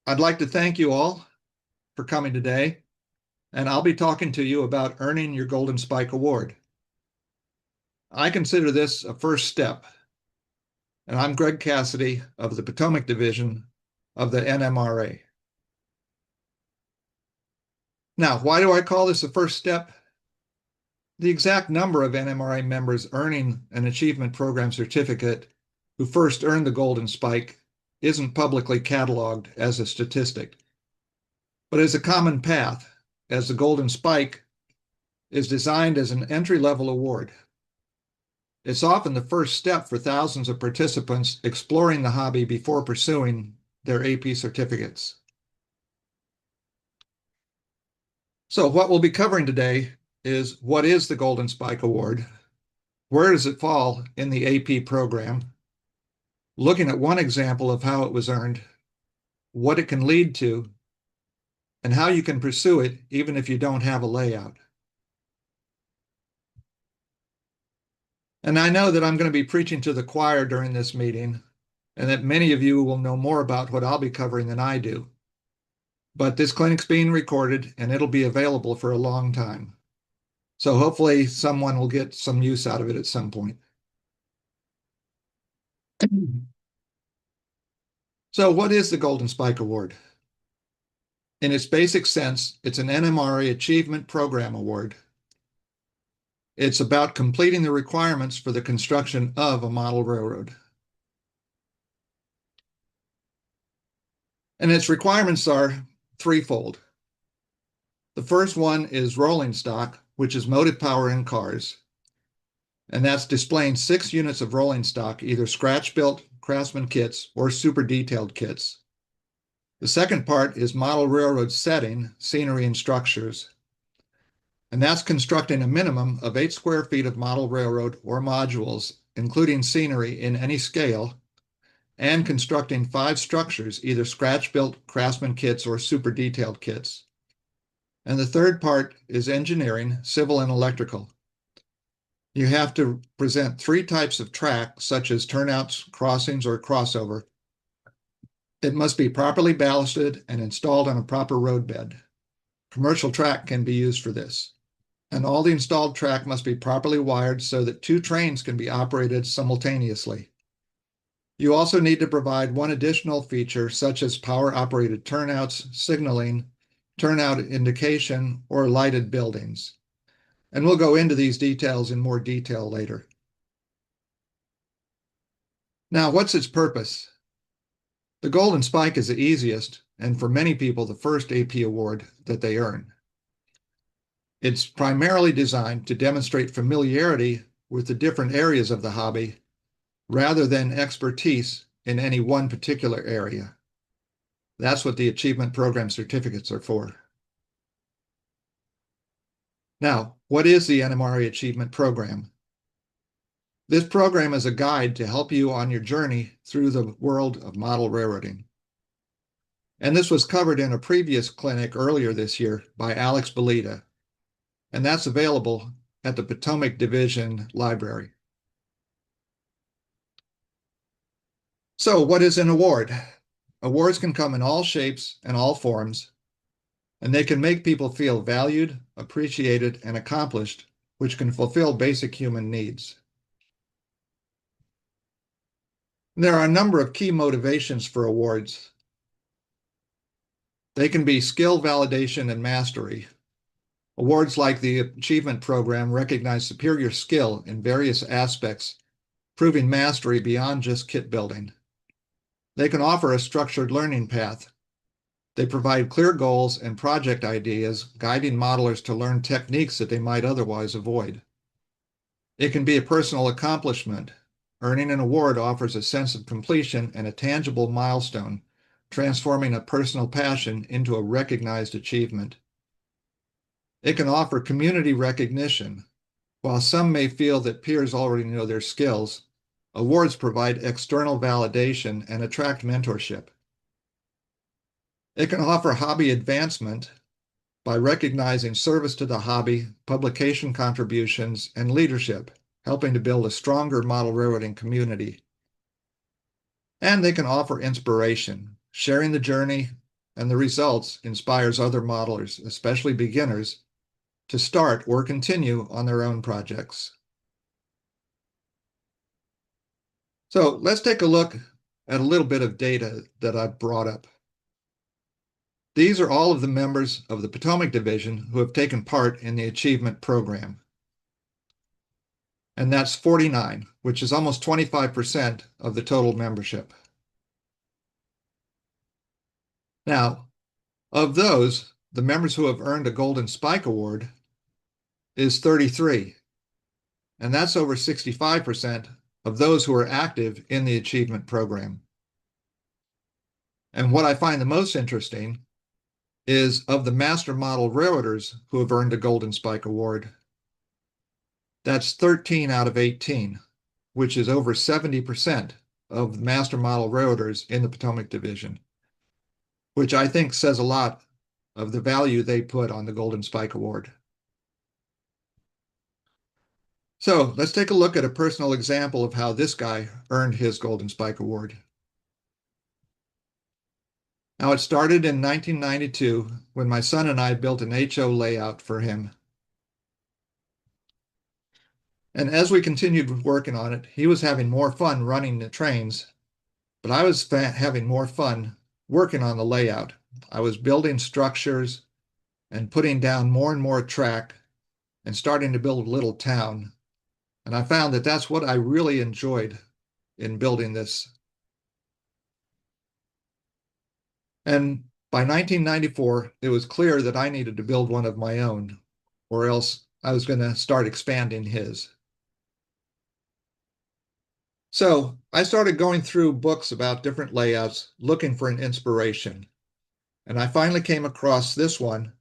I'd like to thank you all for coming today, and I'll be talking to you about earning your Golden Spike Award. I consider this a first step, and I'm Greg Cassidy of the Potomac Division of the NMRA. Now, why do I call this a first step? The exact number of NMRA members earning an Achievement Program certificate who first earned the Golden Spike isn't publicly cataloged as a statistic, but is a common path, as the Golden Spike is designed as an entry-level award. It's often the first step for thousands of participants exploring the hobby before pursuing their AP certificates. So what we'll be covering today is what is the Golden Spike Award, where does it fall in the AP program, looking at one example of how it was earned, what it can lead to, and how you can pursue it even if you don't have a layout. And I know that I'm going to be preaching to the choir during this meeting, and that many of you will know more about what I'll be covering than I do. But this clinic's being recorded, and it'll be available for a long time. So hopefully someone will get some use out of it at some point. So what is the Golden Spike Award? In its basic sense, it's an NMRA Achievement Program Award. It's about completing the requirements for the construction of a model railroad. And its requirements are threefold. The first one is rolling stock, which is motive power in cars. And that's displaying 6 units of rolling stock, either scratch-built Craftsman kits or super detailed kits. The second part is model railroad setting, scenery, and structures. And that's constructing a minimum of 8 square feet of model railroad or modules, including scenery in any scale, and constructing 5 structures, either scratch-built Craftsman kits or super detailed kits. And the third part is engineering, civil, and electrical. You have to present 3 types of track, such as turnouts, crossings, or crossover. It must be properly ballasted and installed on a proper roadbed. Commercial track can be used for this. And all the installed track must be properly wired so that 2 trains can be operated simultaneously. You also need to provide 1 additional feature, such as power-operated turnouts, signaling, turnout indication, or lighted buildings. And we'll go into these details in more detail later. Now, what's its purpose? The Golden Spike is the easiest, and for many people, the first AP award that they earn. It's primarily designed to demonstrate familiarity with the different areas of the hobby, rather than expertise in any one particular area. That's what the Achievement Program certificates are for. Now, what is the NMRA Achievement Program? This program is a guide to help you on your journey through the world of model railroading. And this was covered in a previous clinic earlier this year by Alex Belita, and that's available at the Potomac Division Library. So what is an award? Awards can come in all shapes and all forms, and they can make people feel valued, appreciated, and accomplished, which can fulfill basic human needs. There are a number of key motivations for awards. They can be skill validation and mastery. Awards like the Achievement Program recognize superior skill in various aspects, proving mastery beyond just kit building. They can offer a structured learning path. They provide clear goals and project ideas, guiding modelers to learn techniques that they might otherwise avoid. It can be a personal accomplishment. Earning an award offers a sense of completion and a tangible milestone, transforming a personal passion into a recognized achievement. It can offer community recognition. While some may feel that peers already know their skills, awards provide external validation and attract mentorship. It can offer hobby advancement by recognizing service to the hobby, publication contributions, and leadership, helping to build a stronger model railroading community. And they can offer inspiration, sharing the journey and the results inspires other modelers, especially beginners, to start or continue on their own projects. So let's take a look at a little bit of data that I've brought up. These are all of the members of the Potomac Division who have taken part in the Achievement Program. And that's 49, which is almost 25% of the total membership. Now, of those, the members who have earned a Golden Spike Award is 33, and that's over 65% of those who are active in the Achievement Program. And what I find the most interesting is of the Master Model Railroaders who have earned a Golden Spike Award, that's 13 out of 18, which is over 70% of Master Model Railroaders in the Potomac Division, which I think says a lot of the value they put on the Golden Spike Award. So let's take a look at a personal example of how this guy earned his Golden Spike Award. Now, it started in 1992 when my son and I built an HO layout for him. And as we continued working on it, he was having more fun running the trains, but I was having more fun working on the layout. I was building structures and putting down more and more track and starting to build a little town. And I found that that's what I really enjoyed in building this. And by 1994, it was clear that I needed to build one of my own, or else I was going to start expanding his. So I started going through books about different layouts, looking for an inspiration. And I finally came across this one,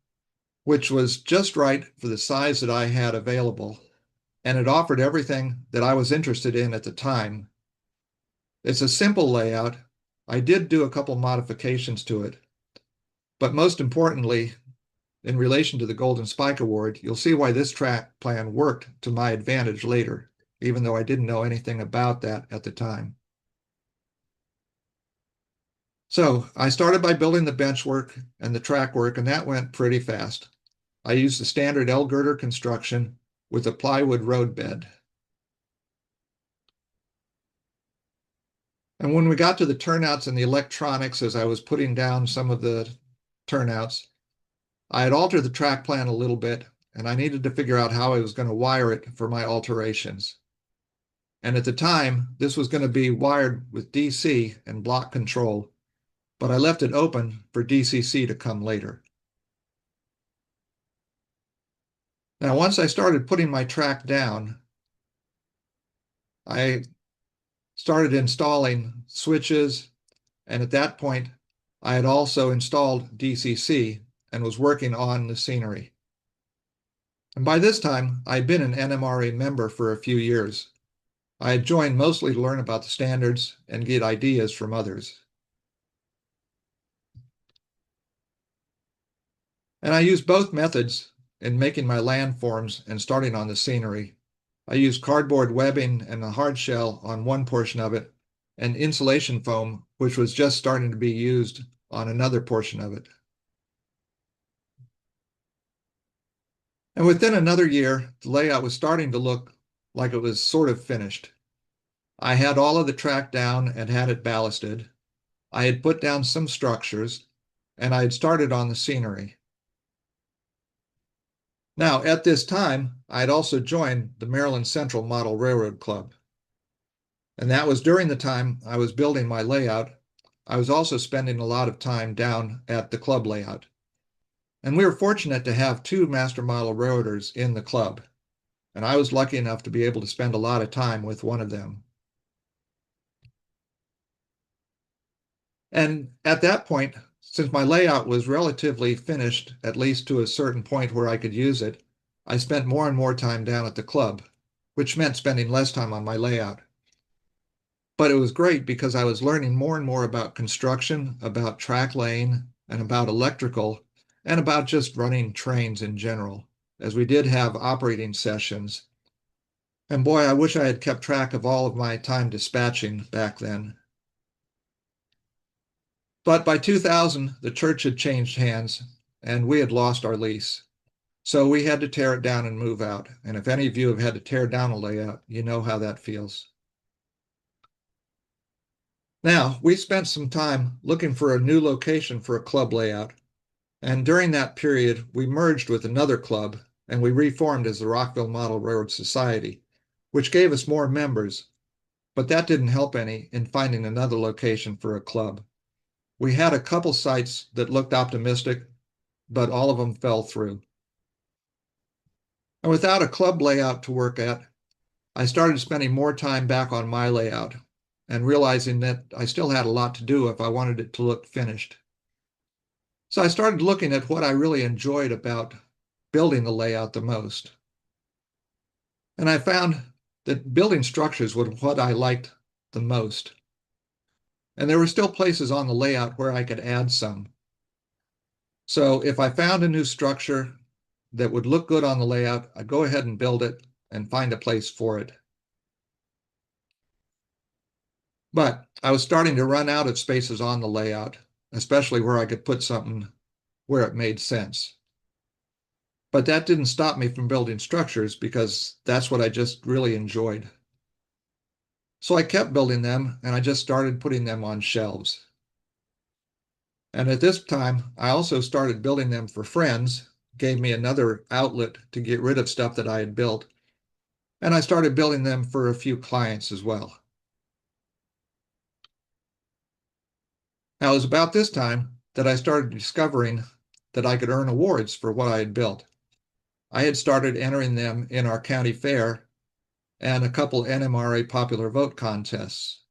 which was just right for the size that I had available. And it offered everything that I was interested in at the time. It's a simple layout. I did do a couple modifications to it. But most importantly, in relation to the Golden Spike Award, you'll see why this track plan worked to my advantage later, even though I didn't know anything about that at the time. So I started by building the bench work and the track work, and that went pretty fast. I used the standard L-girder construction with a plywood road bed. And when we got to the turnouts and the electronics, as I was putting down some of the turnouts, I had altered the track plan a little bit, and I needed to figure out how I was going to wire it for my alterations. And at the time, this was going to be wired with DC and block control, but I left it open for DCC to come later. Now, once I started putting my track down, I started installing switches, and at that point, I had also installed DCC and was working on the scenery. And by this time, I'd been an NMRA member for a few years. I had joined mostly to learn about the standards and get ideas from others. And I used both methods in making my landforms and starting on the scenery. I used cardboard webbing and a hard shell on one portion of it, and insulation foam, which was just starting to be used on another portion of it. And within another year, the layout was starting to look like it was sort of finished. I had all of the track down and had it ballasted. I had put down some structures, and I had started on the scenery. Now, at this time, I had also joined the Maryland Central Model Railroad Club. And that was during the time I was building my layout. I was also spending a lot of time down at the club layout. And we were fortunate to have two master model railroaders in the club. And I was lucky enough to be able to spend a lot of time with one of them. And at that point, since my layout was relatively finished, at least to a certain point where I could use it, I spent more and more time down at the club, which meant spending less time on my layout. But it was great because I was learning more and more about construction, about track laying, and about electrical, and about just running trains in general, as we did have operating sessions. And boy, I wish I had kept track of all of my time dispatching back then. But by 2000, the church had changed hands and we had lost our lease. So we had to tear it down and move out. And if any of you have had to tear down a layout, you know how that feels. Now, we spent some time looking for a new location for a club layout. And during that period, we merged with another club and we reformed as the Rockville Model Railroad Society, which gave us more members, but that didn't help any in finding another location for a club. We had a couple sites that looked optimistic, but all of them fell through. And without a club layout to work at, I started spending more time back on my layout and realizing that I still had a lot to do if I wanted it to look finished. So I started looking at what I really enjoyed about building the layout the most. And I found that building structures was what I liked the most. And there were still places on the layout where I could add some. So if I found a new structure that would look good on the layout, I'd go ahead and build it and find a place for it. But I was starting to run out of spaces on the layout, especially where I could put something where it made sense. But that didn't stop me from building structures because that's what I just really enjoyed. So I kept building them and I just started putting them on shelves. And at this time, I also started building them for friends, gave me another outlet to get rid of stuff that I had built. And I started building them for a few clients as well. Now, it was about this time that I started discovering that I could earn awards for what I had built. I had started entering them in our county fair and a couple NMRA popular vote contests.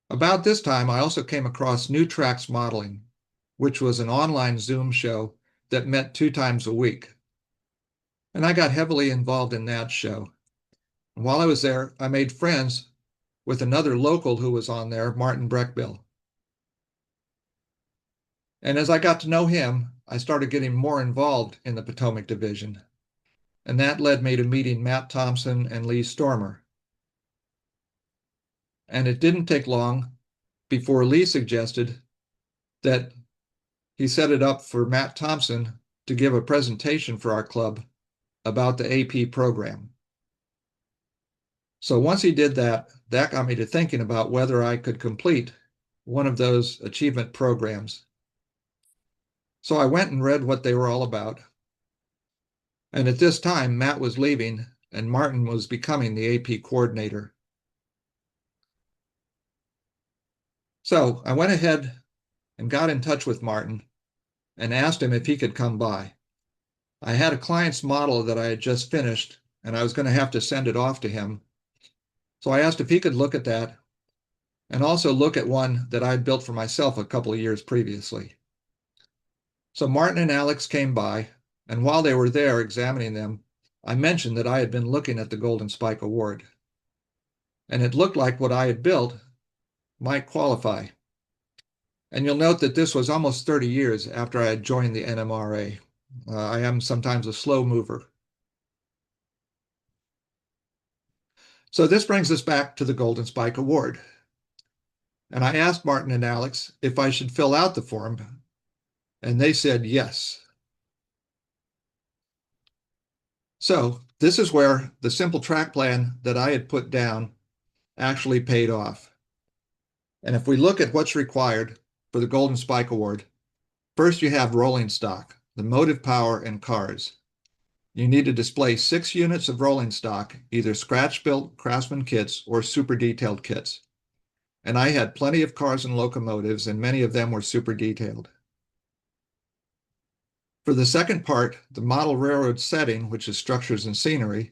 About this time, I also came across New Tracks Modeling, which was an online Zoom show that met 2 times a week. And I got heavily involved in that show. And while I was there, I made friends with another local who was on there, Martin Brechbiel. And as I got to know him, I started getting more involved in the Potomac Division. And that led me to meeting Matt Thompson and Lee Stormer. And it didn't take long before Lee suggested that he set it up for Matt Thompson to give a presentation for our club about the AP program. So once he did that, that got me to thinking about whether I could complete one of those achievement programs. So I went and read what they were all about. And at this time, Matt was leaving and Martin was becoming the AP coordinator. So I went ahead and got in touch with Martin and asked him if he could come by. I had a client's model that I had just finished and I was going to have to send it off to him. So I asked if he could look at that and also look at one that I'd built for myself a couple of years previously. So Martin and Alex came by, and while they were there examining them, I mentioned that I had been looking at the Golden Spike Award. And it looked like what I had built might qualify. And you'll note that this was almost 30 years after I had joined the NMRA. I am sometimes a slow mover. So this brings us back to the Golden Spike Award. And I asked Martin and Alex if I should fill out the form, and they said yes. So this is where the simple track plan that I had put down actually paid off. And if we look at what's required for the Golden Spike Award, first you have rolling stock, the motive power and cars. You need to display 6 units of rolling stock, either scratch-built Craftsman kits or super detailed kits. And I had plenty of cars and locomotives, and many of them were super detailed. For the second part, the model railroad setting, which is structures and scenery,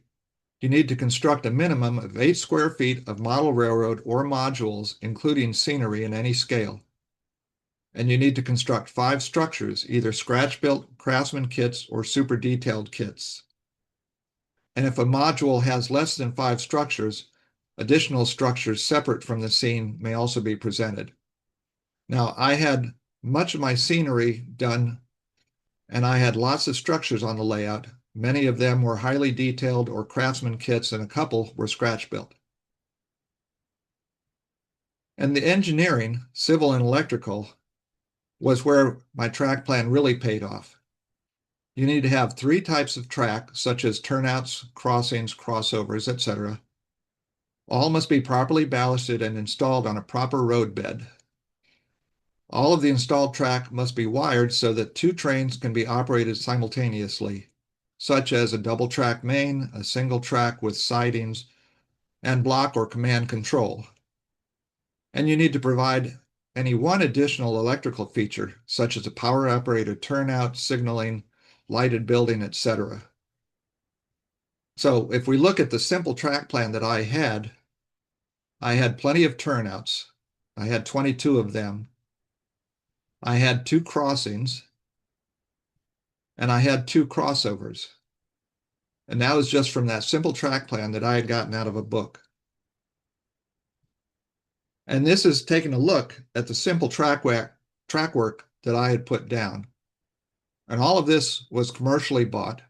you need to construct a minimum of 8 square feet of model railroad or modules, including scenery in any scale. And you need to construct 5 structures, either scratch-built Craftsman kits or super detailed kits. And if a module has less than 5 structures, additional structures separate from the scene may also be presented. Now, I had much of my scenery done, and I had lots of structures on the layout. Many of them were highly detailed or Craftsman kits, and a couple were scratch-built. And the engineering, civil and electrical, was where my track plan really paid off. You need to have 3 types of track, such as turnouts, crossings, crossovers, etc. All must be properly ballasted and installed on a proper road bed. All of the installed track must be wired so that 2 trains can be operated simultaneously, such as a double track main, a single track with sidings, and block or command control. And you need to provide any one additional electrical feature, such as a power operated turnout, signaling, lighted building, etc. So if we look at the simple track plan that I had plenty of turnouts. I had 22 of them. I had 2 crossings, and I had 2 crossovers. And that was just from that simple track plan that I had gotten out of a book. And this is taking a look at the simple track work that I had put down. And all of this was commercially bought.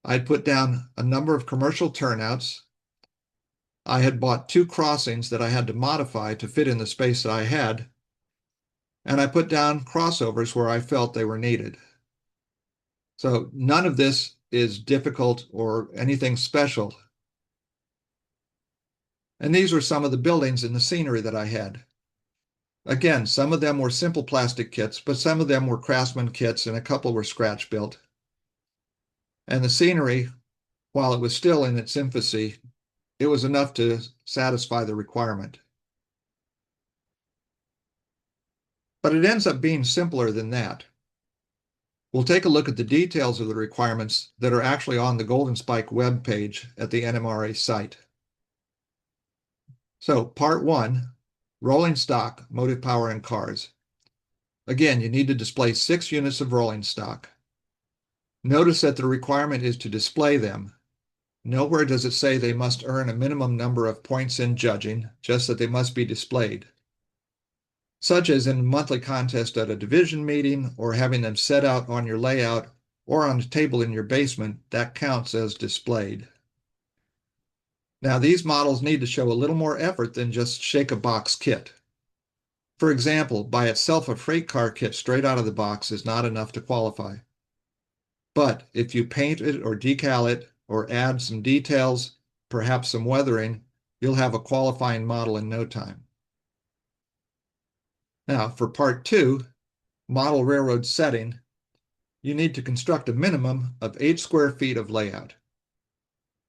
I'd put down a number of commercial turnouts. I had bought 2 crossings that I had to modify to fit in the space that I had. And I put down crossovers where I felt they were needed. So none of this is difficult or anything special. And these were some of the buildings and the scenery that I had. Again, some of them were simple plastic kits, but some of them were craftsman kits and a couple were scratch built. And the scenery, while it was still in its infancy, it was enough to satisfy the requirement. But it ends up being simpler than that. We'll take a look at the details of the requirements that are actually on the Golden Spike web page at the NMRA site. So, Part 1, rolling stock, motive power, and cars. Again, you need to display 6 units of rolling stock. Notice that the requirement is to display them. Nowhere does it say they must earn a minimum number of points in judging, just that they must be displayed. Such as in a monthly contest at a division meeting or having them set out on your layout or on a table in your basement, that counts as displayed. Now, these models need to show a little more effort than just shake a box kit. For example, by itself, a freight car kit straight out of the box is not enough to qualify. But if you paint it or decal it or add some details, perhaps some weathering, you'll have a qualifying model in no time. Now, for Part 2, model railroad setting, you need to construct a minimum of 8 square feet of layout.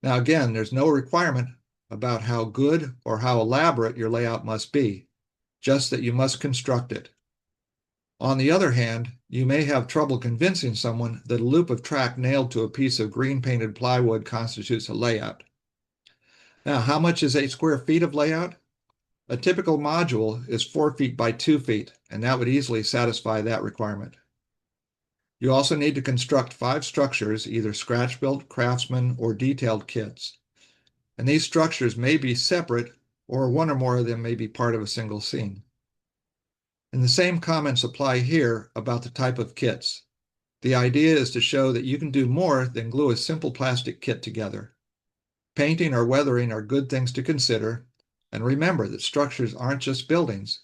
Now, again, there's no requirement about how good or how elaborate your layout must be, just that you must construct it. On the other hand, you may have trouble convincing someone that a loop of track nailed to a piece of green painted plywood constitutes a layout. Now, how much is 8 square feet of layout? A typical module is 4 feet by 2 feet, and that would easily satisfy that requirement. You also need to construct 5 structures, either scratch-built, craftsman, or detailed kits. And these structures may be separate, or one or more of them may be part of a single scene. And the same comments apply here about the type of kits. The idea is to show that you can do more than glue a simple plastic kit together. Painting or weathering are good things to consider, and remember that structures aren't just buildings.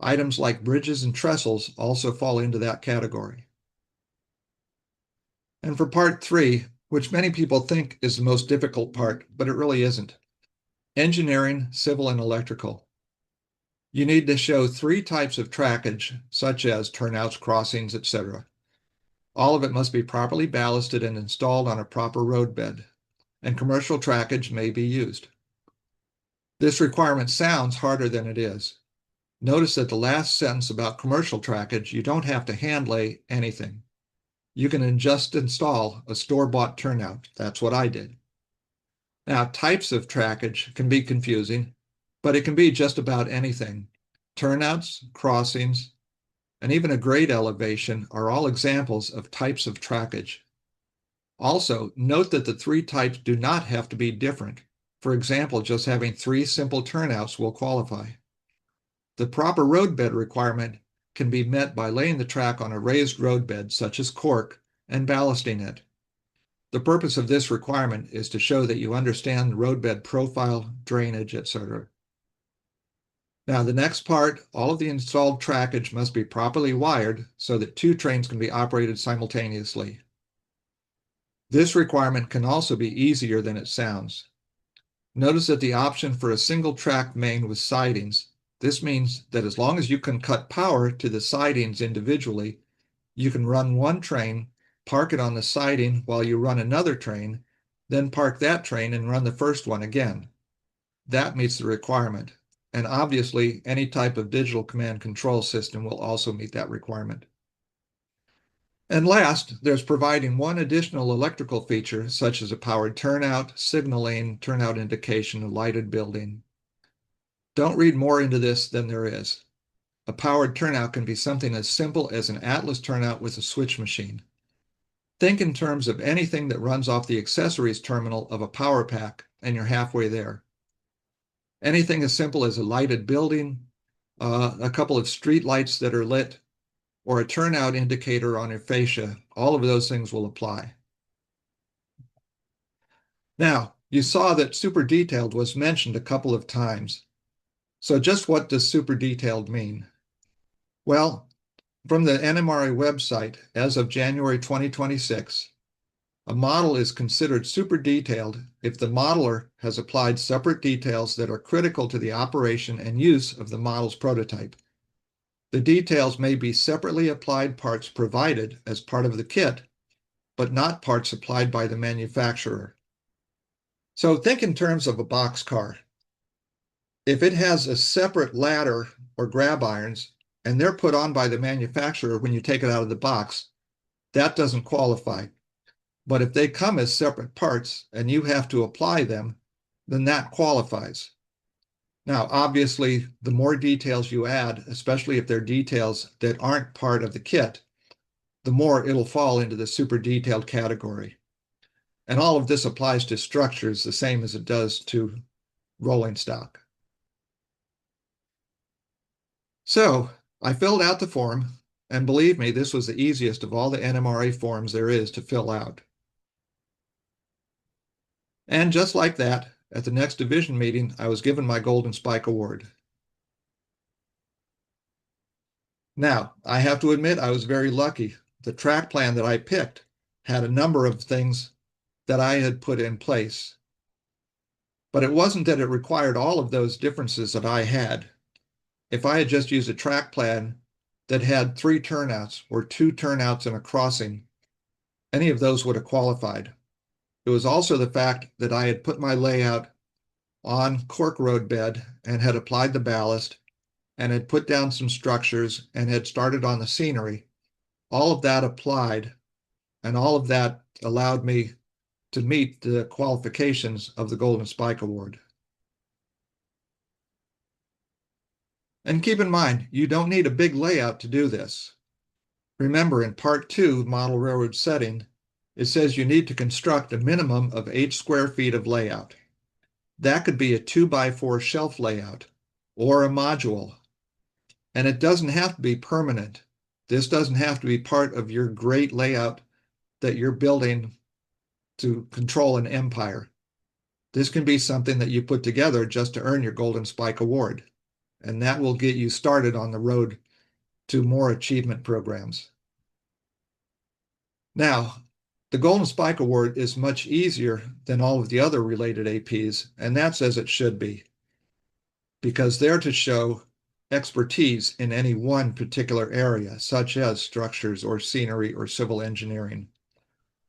Items like bridges and trestles also fall into that category. And for Part 3, which many people think is the most difficult part, but it really isn't, engineering, civil, and electrical. You need to show 3 types of trackage, such as turnouts, crossings, etc. All of it must be properly ballasted and installed on a proper roadbed, and commercial trackage may be used. This requirement sounds harder than it is. Notice that the last sentence about commercial trackage, you don't have to hand lay anything. You can just install a store-bought turnout. That's what I did. Now, types of trackage can be confusing, but it can be just about anything. Turnouts, crossings, and even a grade elevation are all examples of types of trackage. Also, note that the 3 types do not have to be different. For example, just having 3 simple turnouts will qualify. The proper roadbed requirement can be met by laying the track on a raised roadbed, such as cork, and ballasting it. The purpose of this requirement is to show that you understand roadbed profile, drainage, etc. Now, the next part, all of the installed trackage must be properly wired so that 2 trains can be operated simultaneously. This requirement can also be easier than it sounds. Notice that the option for a single track main with sidings, this means that as long as you can cut power to the sidings individually, you can run one train, park it on the siding while you run another train, then park that train and run the first one again. That meets the requirement. And obviously, any type of digital command control system will also meet that requirement. And last, there's providing one additional electrical feature, such as a powered turnout, signaling, turnout indication, a lighted building. Don't read more into this than there is. A powered turnout can be something as simple as an Atlas turnout with a switch machine. Think in terms of anything that runs off the accessories terminal of a power pack, and you're halfway there. Anything as simple as a lighted building, a couple of street lights that are lit, or a turnout indicator on your fascia, all of those things will apply. Now, you saw that super detailed was mentioned a couple of times. So just what does super detailed mean? Well, from the NMRA website, as of January 2026, a model is considered super detailed if the modeler has applied separate details that are critical to the operation and use of the model's prototype. The details may be separately applied parts provided as part of the kit, but not parts supplied by the manufacturer. So think in terms of a box car. If it has a separate ladder or grab irons, and they're put on by the manufacturer when you take it out of the box, that doesn't qualify. But if they come as separate parts and you have to apply them, then that qualifies. Now, obviously, the more details you add, especially if they're details that aren't part of the kit, the more it'll fall into the super detailed category. And all of this applies to structures the same as it does to rolling stock. So I filled out the form, and believe me, this was the easiest of all the NMRA forms there is to fill out. And just like that, at the next division meeting, I was given my Golden Spike Award. Now, I have to admit I was very lucky. The track plan that I picked had a number of things that I had put in place. But it wasn't that it required all of those differences that I had. If I had just used a track plan that had 3 turnouts or 2 turnouts and a crossing, any of those would have qualified. It was also the fact that I had put my layout on cork road bed and had applied the ballast and had put down some structures and had started on the scenery. All of that applied, and all of that allowed me to meet the qualifications of the Golden Spike Award. And keep in mind, you don't need a big layout to do this. Remember, in Part 2, Model Railroad Setting, it says you need to construct a minimum of 8 square feet of layout. That could be a 2x4 shelf layout or a module. And it doesn't have to be permanent. This doesn't have to be part of your great layout that you're building to control an empire. This can be something that you put together just to earn your Golden Spike Award. And that will get you started on the road to more achievement programs. Now, the Golden Spike Award is much easier than all of the other related APs, and that's as it should be, because they're to show expertise in any one particular area, such as structures or scenery or civil engineering.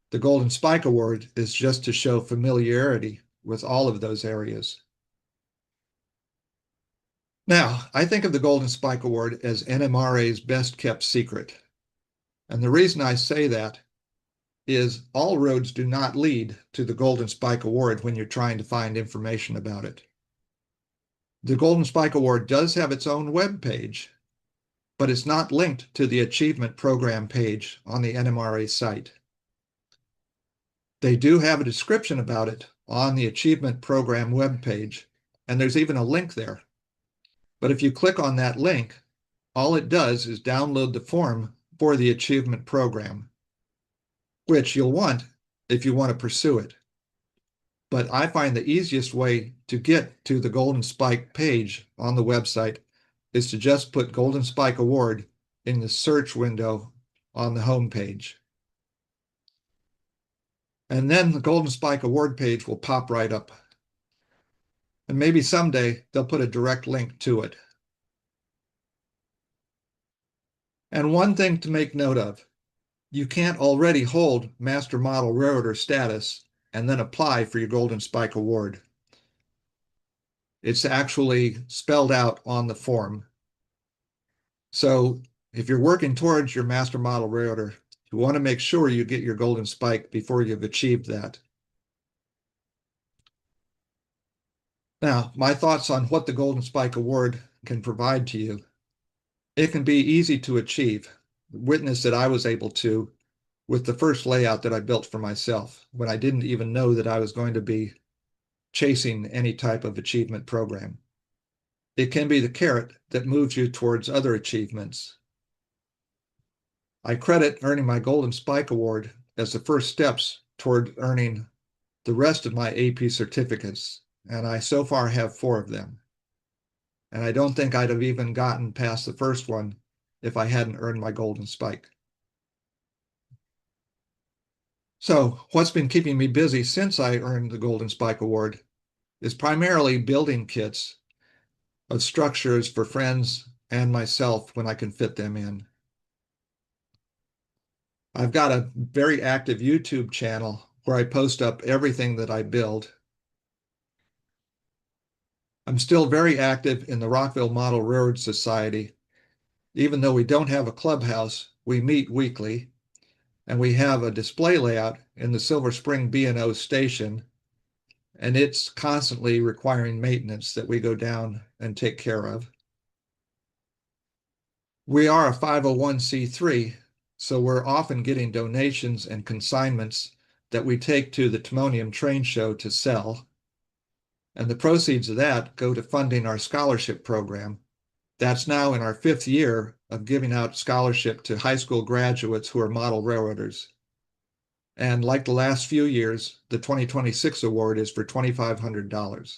The Golden Spike Award is just to show familiarity with all of those areas. Now, I think of the Golden Spike Award as NMRA's best kept secret. And the reason I say that is all roads do not lead to the Golden Spike Award when you're trying to find information about it. The Golden Spike Award does have its own web page, but it's not linked to the Achievement Program page on the NMRA site. They do have a description about it on the Achievement Program web page, and there's even a link there. But if you click on that link, all it does is download the form for the Achievement Program, which you'll want if you want to pursue it. But I find the easiest way to get to the Golden Spike page on the website is to just put Golden Spike Award in the search window on the home page. And then the Golden Spike Award page will pop right up. And maybe someday they'll put a direct link to it. And one thing to make note of, you can't already hold Master Model Railroader status and then apply for your Golden Spike Award. It's actually spelled out on the form. So if you're working towards your Master Model Railroader, you want to make sure you get your Golden Spike before you've achieved that. Now, my thoughts on what the Golden Spike Award can provide to you. It can be easy to achieve. Witness that I was able to with the first layout that I built for myself when I didn't even know that I was going to be chasing any type of achievement program. It can be the carrot that moves you towards other achievements. I credit earning my Golden Spike Award as the first steps toward earning the rest of my AP certificates, and I so far have 4 of them. And I don't think I'd have even gotten past the first one if I hadn't earned my Golden Spike. So what's been keeping me busy since I earned the Golden Spike Award is primarily building kits of structures for friends and myself when I can fit them in. I've got a very active YouTube channel where I post up everything that I build. I'm still very active in the Rockville Model Railroad Society. Even though we don't have a clubhouse, we meet weekly, and we have a display layout in the Silver Spring B&O station, and it's constantly requiring maintenance that we go down and take care of. We are a 501c3, so we're often getting donations and consignments that we take to the Timonium Train Show to sell. And the proceeds of that go to funding our scholarship program. That's now in our 5th year of giving out scholarship to high school graduates who are model railroaders. And like the last few years, the 2026 award is for $2,500.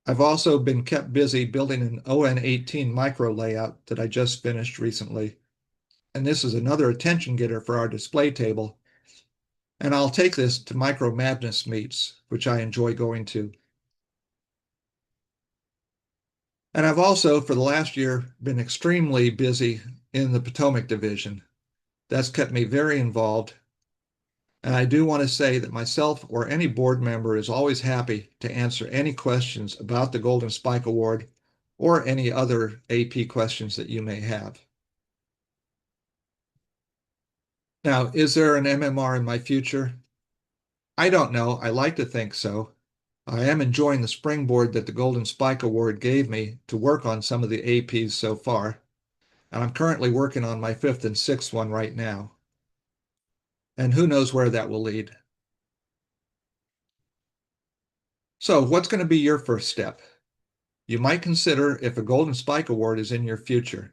I've also been kept busy building an ON18 micro layout that I just finished recently. And this is another attention getter for our display table. And I'll take this to Micro Madness meets, which I enjoy going to. And I've also, for the last year, been extremely busy in the Potomac Division. That's kept me very involved. And I do want to say that myself or any board member is always happy to answer any questions about the Golden Spike Award or any other AP questions that you may have. Now, is there an MMR in my future? I don't know. I like to think so. I am enjoying the springboard that the Golden Spike Award gave me to work on some of the APs so far. And I'm currently working on my 5th and 6th one right now. And who knows where that will lead. So what's going to be your first step? You might consider if a Golden Spike Award is in your future.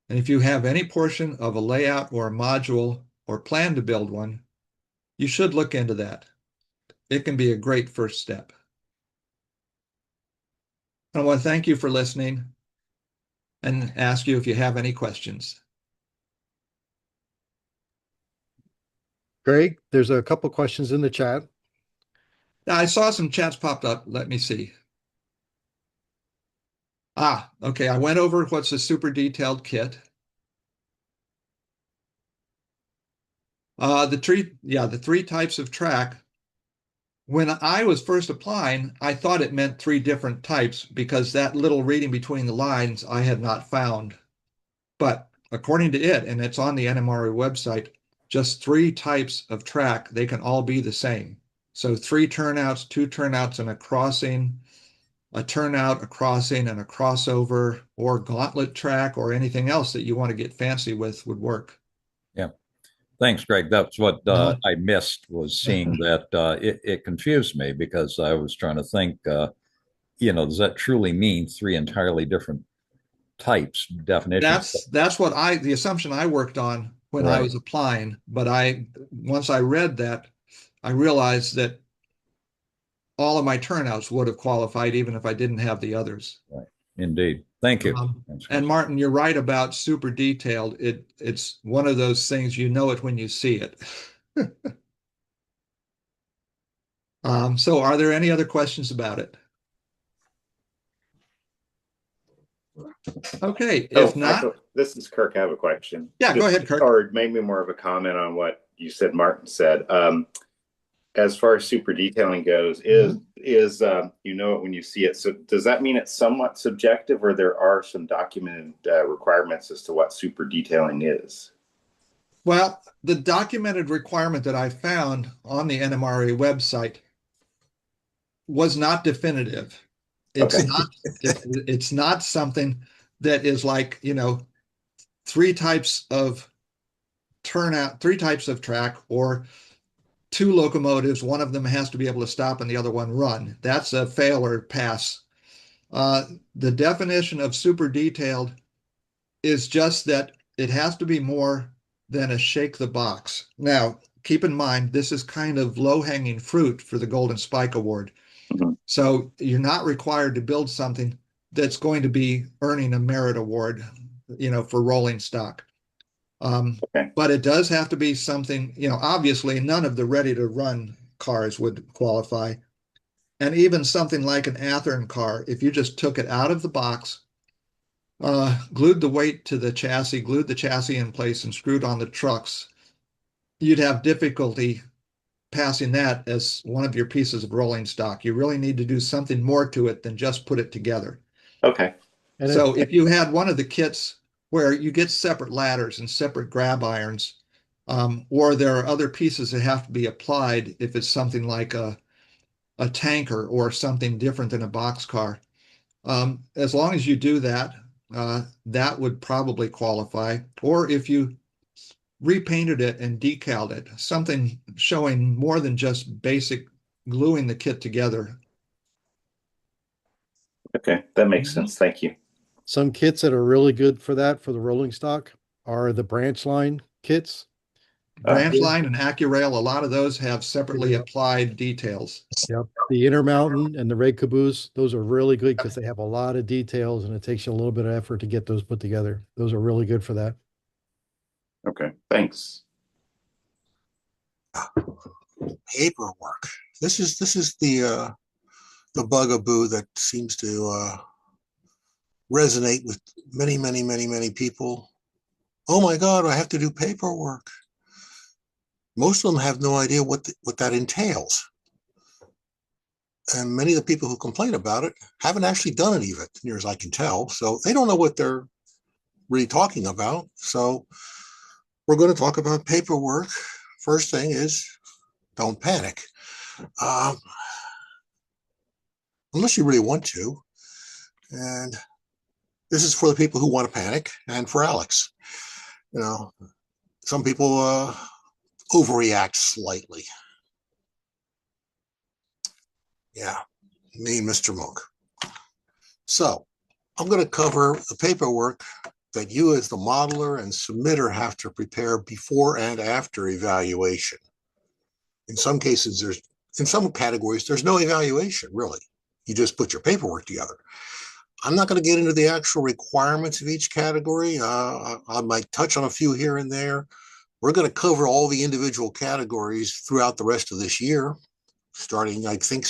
And if you have any portion of a layout or a module or plan to build one, you should look into that. It can be a great first step. I want to thank you for listening and ask you if you have any questions. Greg, there's a couple questions in the chat. Now, I saw some chats popped up. Let me see. Okay. I went over what's a super detailed kit. The 3 types of track. When I was first applying, I thought it meant 3 different types because that little reading between the lines I had not found. But according to it, and it's on the NMRA website, just 3 types of track, they can all be the same. So 3 turnouts, 2 turnouts, and a crossing, a turnout, a crossing, and a crossover, or gauntlet track, or anything else that you want to get fancy with would work. Yeah. Thanks, Greg. That's what I missed, was seeing that it confused me because I was trying to think, does that truly mean 3 entirely different types, definitions? That's what the assumption I worked on when I was applying. But once I read that, I realized that all of my turnouts would have qualified even if I didn't have the others. Right. Indeed. Thank you. And Martin, you're right about super detailed. It's one of those things, you know it when you see it. So are there any other questions about it? Okay, if not, this is Kirk. I have a question. Yeah, go ahead, Kirk. Or maybe more of a comment on what you said, Martin said. As far as super detailing goes, is you know it when you see it. So does that mean it's somewhat subjective, or there are some documented requirements as to what super detailing is? Well, the documented requirement that I found on the NMRA website was not definitive. It's not it's not something that is like, you know, three types of track, or two locomotives, one of them has to be able to stop and the other one run. That's a fail or pass. The definition of super detailed is just that it has to be more than a shake the box. Now, keep in mind, this is kind of low-hanging fruit for the Golden Spike Award. So you're not required to build something that's going to be earning a merit award, you know, for rolling stock. But it does have to be something, you know, obviously none of the ready-to-run cars would qualify. And even something like an Athearn car, if you just took it out of the box, glued the weight to the chassis, glued the chassis in place and screwed on the trucks, you'd have difficulty passing that as one of your pieces of rolling stock. You really need to do something more to it than just put it together. Okay. So if you had one of the kits where you get separate ladders and separate grab irons, or there are other pieces that have to be applied if it's something like a tanker or something different than a boxcar. As long as you do that, that would probably qualify. Or if you repainted it and decaled it, something showing more than just basic gluing the kit together. Okay, that makes sense. Thank you. Some kits that are really good for that, for the rolling stock, are the branch line kits. Branch line and AccuRail, a lot of those have separately applied details. Yep. The Intermountain and the Red Caboose, those are really good because they have a lot of details and it takes you a little bit of effort to get those put together. Those are really good for that. Okay, thanks. Paperwork. This is the bugaboo that seems to resonate with many people. Oh my God, I have to do paperwork. Most of them have no idea what that entails. And many of the people who complain about it haven't actually done it even, near as I can tell. So they don't know what they're really talking about. So we're going to talk about paperwork. First thing is, don't panic. Unless you really want to. And this is for the people who want to panic and for Alex. You know, some people overreact slightly. Yeah, me and Mr. Monk. So I'm going to cover the paperwork that you as the modeler and submitter have to prepare before and after evaluation. In some cases, in some categories, there's no evaluation, really. You just put your paperwork together. I'm not going to get into the actual requirements of each category. I might touch on a few here and there. We're going to cover all the individual categories throughout the rest of this year, starting, I think,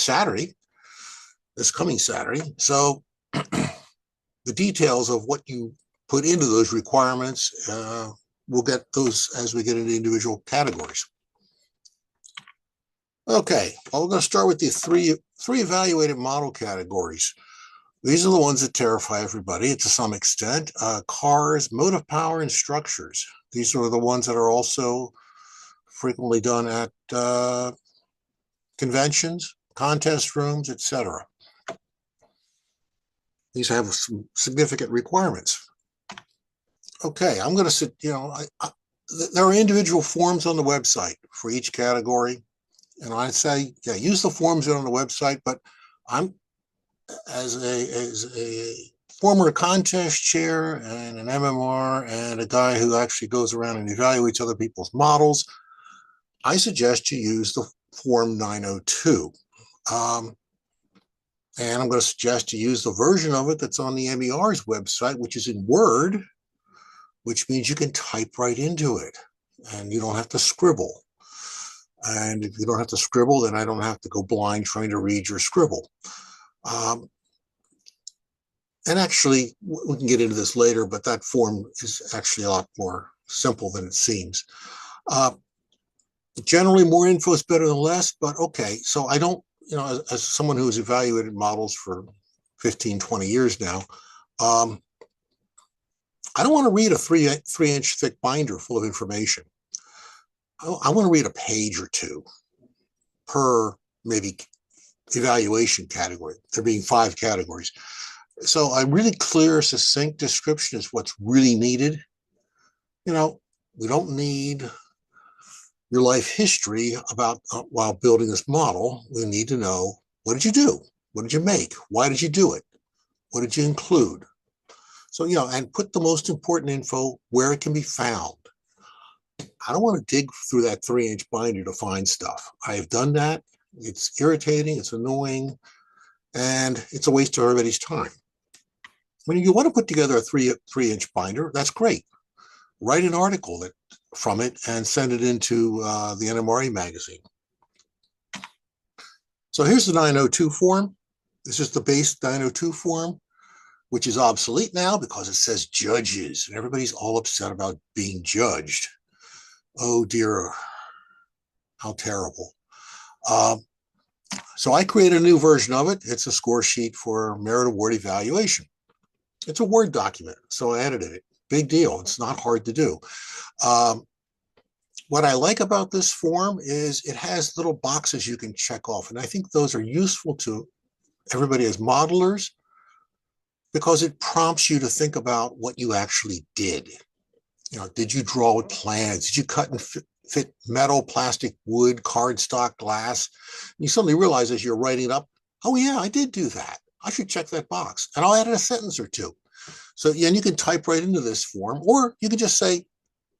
this coming Saturday. So the details of what you put into those requirements, we'll get those as we get into individual categories. Okay, well, we're going to start with the three evaluated model categories. These are the ones that terrify everybody to some extent. Cars, motive power, and structures. These are the ones that are also frequently done at conventions, contest rooms, etc. These have some significant requirements. Okay, I'm going to sit, there are individual forms on the website for each category. And I say, yeah, use the forms that are on the website, but I'm, as a former contest chair and an MMR and a guy who actually goes around and evaluates other people's models, I suggest you use the form 902. And I'm going to suggest you use the version of it that's on the MER's website, which is in Word, which means you can type right into it and you don't have to scribble. And if you don't have to scribble, then I don't have to go blind trying to read your scribble. And actually, we can get into this later, but that form is actually a lot more simple than it seems. Generally, more info is better than less, but okay. So I don't, as someone who's evaluated models for 15, 20 years now, I don't want to read a three-inch thick binder full of information. I want to read a page or two per maybe evaluation category, there being 5 categories. So a really clear, succinct description is what's really needed. We don't need your life history about while building this model. We need to know, what did you do? What did you make? Why did you do it? What did you include? So, and put the most important info where it can be found. I don't want to dig through that 3-inch binder to find stuff. I have done that. It's irritating, it's annoying, and it's a waste of everybody's time. When you want to put together a 3-inch binder, that's great. Write an article from it and send it into the NMRA magazine. So here's the 902 form. This is the base 902 form, which is obsolete now because it says judges, and everybody's all upset about being judged. Oh dear, how terrible. So I created a new version of it. It's a score sheet for merit award evaluation. It's a Word document, so I edited it. Big deal. It's not hard to do. What I like about this form is it has little boxes you can check off, and I think those are useful to everybody as modelers because it prompts you to think about what you actually did. Did you draw with plans? Did you cut and fit metal, plastic, wood, cardstock, glass? And you suddenly realize as you're writing it up, oh yeah, I did do that. I should check that box. And I'll add in a sentence or two. So yeah, and you can type right into this form, or you can just say,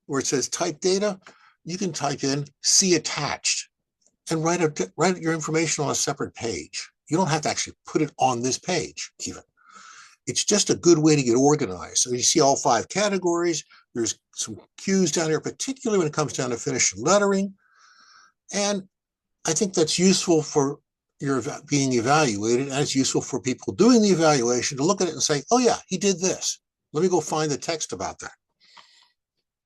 where it says type data, you can type in see attached and write your information on a separate page. You don't have to actually put it on this page even. It's just a good way to get organized. So you see all 5 categories. There's some cues down here, particularly when it comes down to finish and lettering. And I think that's useful for your being evaluated, and it's useful for people doing the evaluation to look at it and say, oh yeah, he did this. Let me go find the text about that.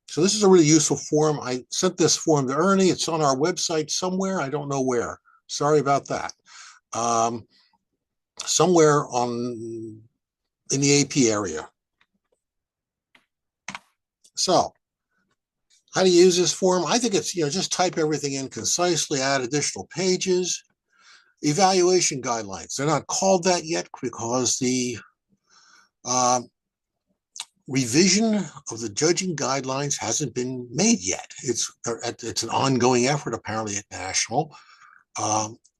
So this is a really useful form. I sent this form to Ernie. It's on our website somewhere. I don't know where. Sorry about that. Somewhere in the AP area. So how do you use this form? I think it's, just type everything in concisely, add additional pages. Evaluation guidelines. They're not called that yet because the revision of the judging guidelines hasn't been made yet. It's an ongoing effort, apparently, at National.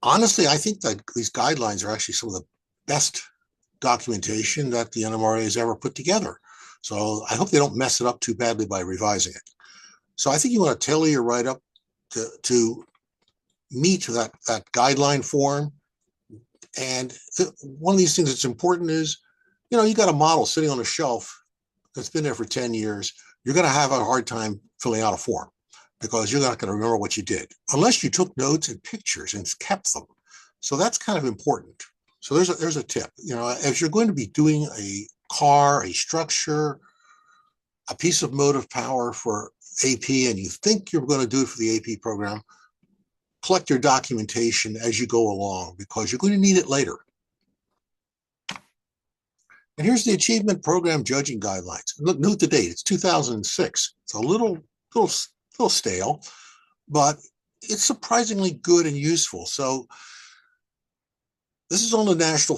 Honestly, I think that these guidelines are actually some of the best documentation that the NMRA has ever put together. So I hope they don't mess it up too badly by revising it. So I think you want to tailor your write-up to meet that guideline form. And one of these things that's important is, you got a model sitting on a shelf that's been there for 10 years. You're going to have a hard time filling out a form because you're not going to remember what you did unless you took notes and pictures and kept them. So that's kind of important. So there's a tip. If you're going to be doing a car, a structure, a piece of motive power for AP, and you think you're going to do it for the AP program, collect your documentation as you go along because you're going to need it later. And here's the Achievement Program Judging Guidelines. Look, note the date. It's 2006. It's a little stale, but it's surprisingly good and useful. So this is on the National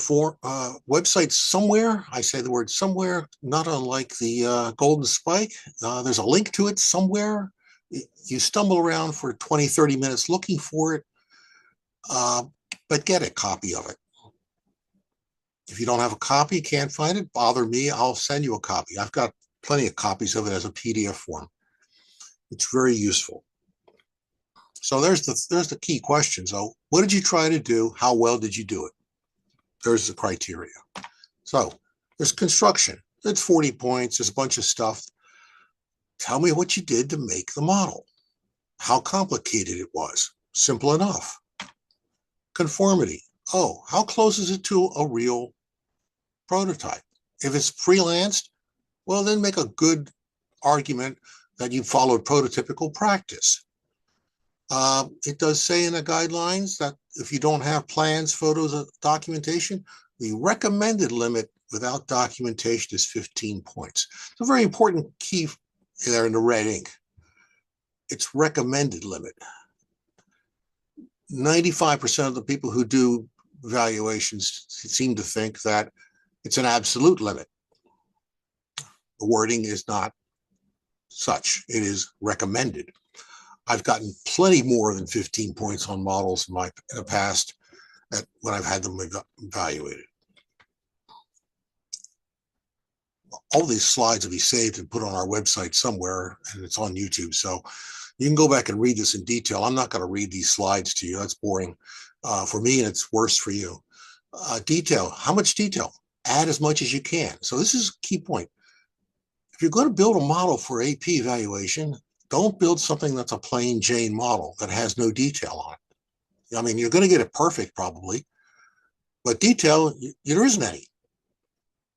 website somewhere. I say the word somewhere, not unlike the Golden Spike. There's a link to it somewhere. You stumble around for 20, 30 minutes looking for it, but get a copy of it. If you don't have a copy, can't find it, bother me. I'll send you a copy. I've got plenty of copies of it as a PDF form. It's very useful. So there's the key question. So what did you try to do? How well did you do it? There's the criteria. So there's construction. It's 40 points. There's a bunch of stuff. Tell me what you did to make the model. How complicated it was. Simple enough. Conformity. Oh, how close is it to a real prototype? If it's freelanced, well, then make a good argument that you followed prototypical practice. It does say in the guidelines that if you don't have plans, photos, or documentation, the recommended limit without documentation is 15 points. It's a very important key there in the red ink. It's recommended limit. 95% of the people who do evaluations seem to think that it's an absolute limit. The wording is not such. It is recommended. I've gotten plenty more than 15 points on models in the past when I've had them evaluated. All these slides will be saved and put on our website somewhere, and it's on YouTube. So you can go back and read this in detail. I'm not going to read these slides to you. That's boring for me, and it's worse for you. Detail. How much detail? Add as much as you can. So this is a key point. If you're going to build a model for AP evaluation, don't build something that's a plain Jane model that has no detail on it. I mean, you're going to get it perfect probably, but detail, there isn't any.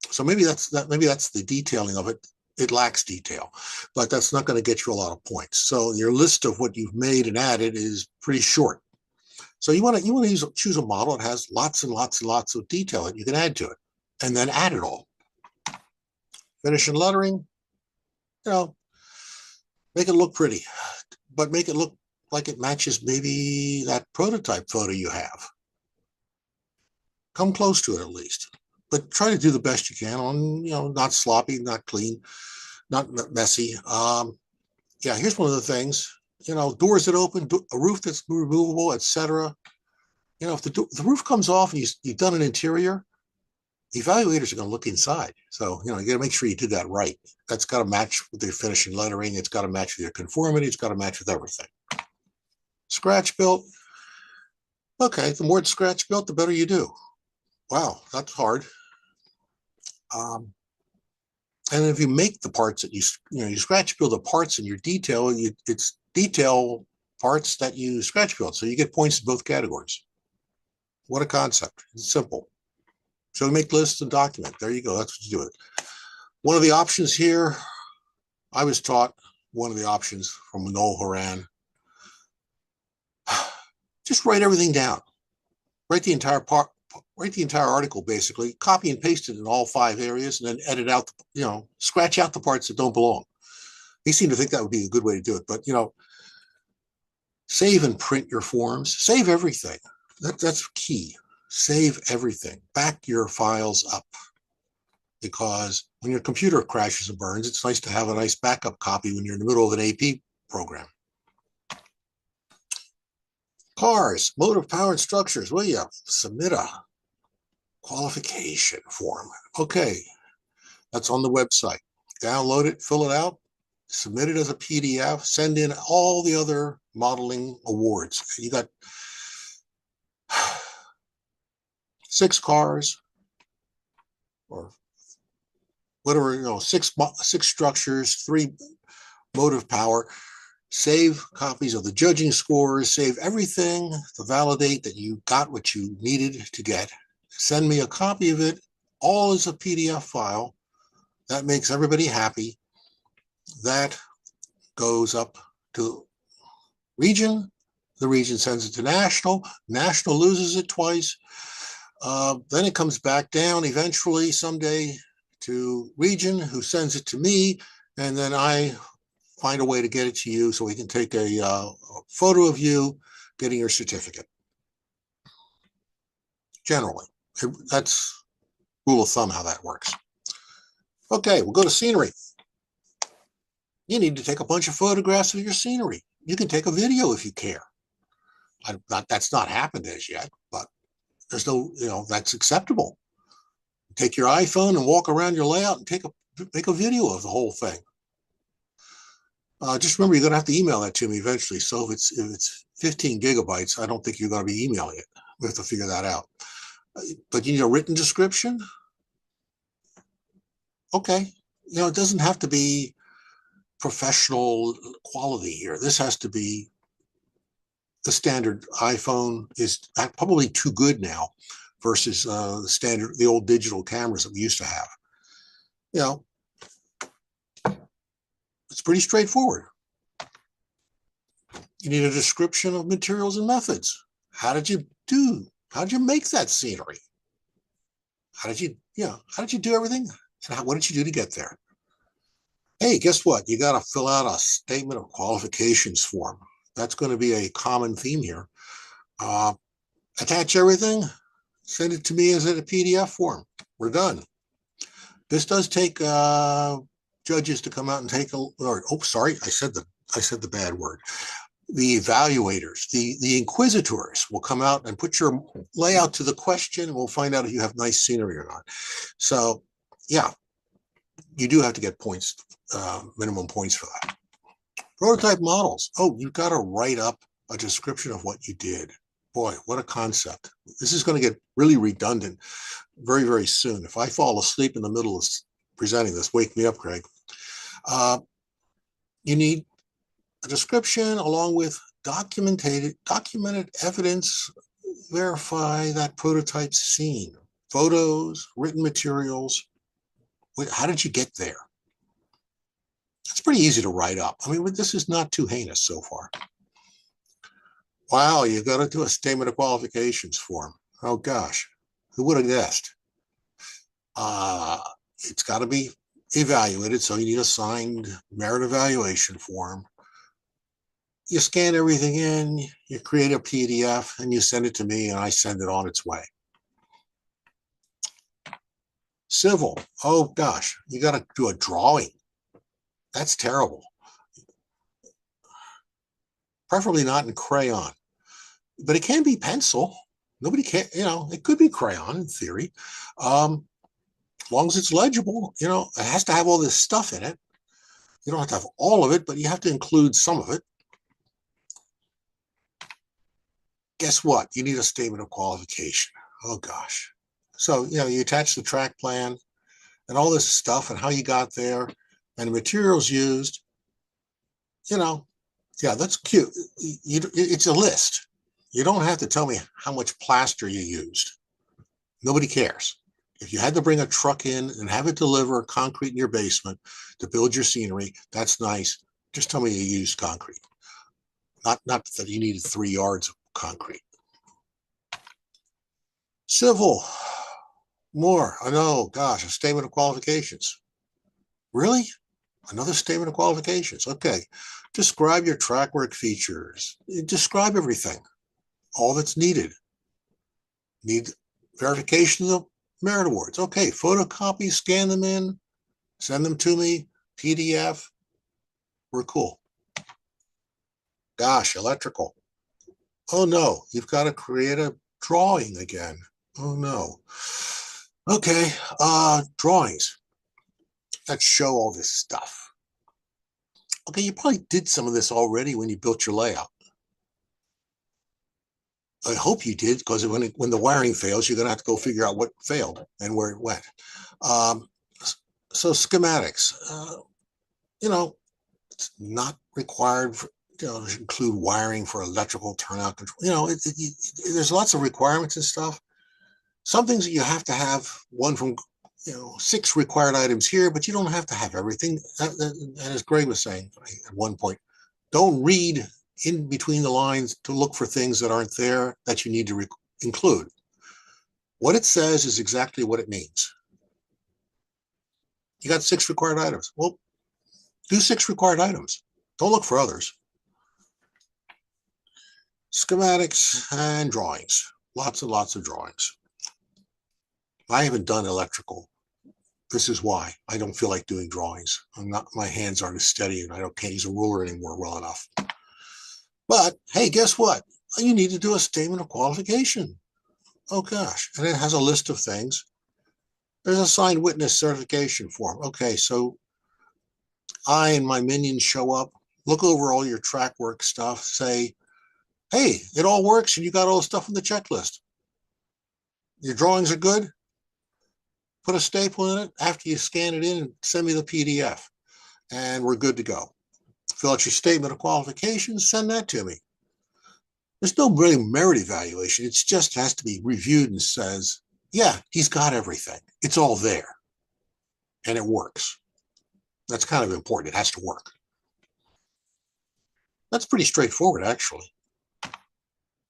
So maybe that's the detailing of it. It lacks detail, but that's not going to get you a lot of points. So your list of what you've made and added is pretty short. So you want to choose a model that has lots and lots and lots of detail that you can add to it, and then add it all. Finish and lettering, make it look pretty, but make it look like it matches maybe that prototype photo you have. Come close to it at least, but try to do the best you can on, not sloppy, not clean, not messy. Yeah, here's one of the things, doors that open, a roof that's removable, etc. If the roof comes off and you've done an interior, the evaluators are going to look inside. So, you got to make sure you did that right. That's got to match with your finishing lettering. It's got to match with your conformity. It's got to match with everything. Scratch built. Okay, the more it's scratch built, the better you do. Wow, that's hard. And if you make the parts that you scratch build the parts in your detail, it's detail parts that you scratch build. So you get points in both categories. What a concept. It's simple. So we make lists and document. There you go. That's what you do it. One of the options here, I was taught one of the options from Noel Horan. Just write everything down. Write the entire article basically, copy and paste it in all 5 areas, and then edit out, scratch out the parts that don't belong. He seemed to think that would be a good way to do it, but save and print your forms. Save everything. That's key. Save everything. Back your files up, because when your computer crashes and burns, it's nice to have a nice backup copy when you're in the middle of an AP program. Cars, motive, power, and structures. Well, yeah, submit a qualification form. Okay, that's on the website. Download it, fill it out, submit it as a PDF, send in all the other modeling awards. You got 6 cars or whatever, 6 structures, 3 motive power. Save copies of the judging scores, save everything to validate that you got what you needed to get. Send me a copy of it, all as a PDF file. That makes everybody happy. That goes up to region. The region sends it to national. National loses it twice. Then it comes back down eventually someday to region, who sends it to me, and then I find a way to get it to you so we can take a photo of you getting your certificate. Generally, that's rule of thumb how that works. Okay, we'll go to scenery. You need to take a bunch of photographs of your scenery. You can take a video if you care. That's not happened as yet, but there's no, that's acceptable. Take your iPhone and walk around your layout and make a video of the whole thing. Just remember, you're going to have to email that to me eventually. So if it's 15 gigabytes, I don't think you're going to be emailing it. We have to figure that out. But you need a written description? Okay. It doesn't have to be professional quality here. This has to be the standard. iPhone is probably too good now versus the old digital cameras that we used to have. It's pretty straightforward. You need a description of materials and methods. How did you make that scenery? How did you do everything? And what did you do to get there? Hey, guess what? You got to fill out a statement of qualifications form. That's going to be a common theme here. Attach everything, send it to me as a PDF form. We're done. This does take judges to come out and take I said the bad word. The evaluators, the inquisitors will come out and put your layout to the question, and we'll find out if you have nice scenery or not. So, yeah, you do have to get points, minimum points for that. Prototype models. Oh, you've got to write up a description of what you did. Boy, what a concept. This is going to get really redundant very, very soon. If I fall asleep in the middle of presenting this, wake me up, Greg. You need a description along with documented evidence, verify that prototype's seen, photos, written materials. How did you get there? It's pretty easy to write up. I mean, this is not too heinous so far. Wow, you got to do a statement of qualifications form. Oh gosh, who would have guessed? It's got to be evaluated, so you need a signed merit evaluation form. You scan everything in, you create a PDF, and you send it to me, and I send it on its way. Civil. Oh gosh, you got to do a drawing. That's terrible. Preferably not in crayon, but it can be pencil. Nobody can, it could be crayon in theory. As long as it's legible, it has to have all this stuff in it. You don't have to have all of it, but you have to include some of it. Guess what? You need a statement of qualification. Oh gosh. So, you attach the track plan and all this stuff and how you got there and the materials used. Yeah, that's cute. It's a list. You don't have to tell me how much plaster you used. Nobody cares. If you had to bring a truck in and have it deliver concrete in your basement to build your scenery, that's nice. Just tell me you used concrete. Not that you needed 3 yards of concrete. Civil. More. I know, gosh, a statement of qualifications. Really? Another statement of qualifications. Okay. Describe your track work features. Describe everything. All that's needed. Need verification of the merit awards. Okay. Photocopy, scan them in, send them to me, PDF. We're cool. Gosh, electrical. Oh no, you've got to create a drawing again. Oh no. Okay, drawings. Let's show all this stuff. Okay, you probably did some of this already when you built your layout. I hope you did, because when the wiring fails, you're going to have to go figure out what failed and where it went. So schematics, it's not required to include wiring for electrical turnout control. There's lots of requirements and stuff. Some things you have to have one from 6 required items here, but you don't have to have everything. And as Greg was saying at one point, don't read in between the lines to look for things that aren't there that you need to include. What it says is exactly what it means. You got 6 required items. Well, do 6 required items. Don't look for others. Schematics and drawings. Lots and lots of drawings. I haven't done electrical. This is why I don't feel like doing drawings. My hands aren't as steady, and I can't use a ruler anymore well enough. But hey, guess what? You need to do a statement of qualification. Oh gosh, and it has a list of things. There's a signed witness certification form. Okay, so I and my minions show up, look over all your track work stuff, say, hey, it all works and you got all the stuff on the checklist. Your drawings are good? Put a staple in it. After you scan it in, send me the PDF, and we're good to go. Fill out your statement of qualifications, send that to me. There's no really merit evaluation. It just has to be reviewed and says, yeah, he's got everything. It's all there. And it works. That's kind of important. It has to work. That's pretty straightforward, actually.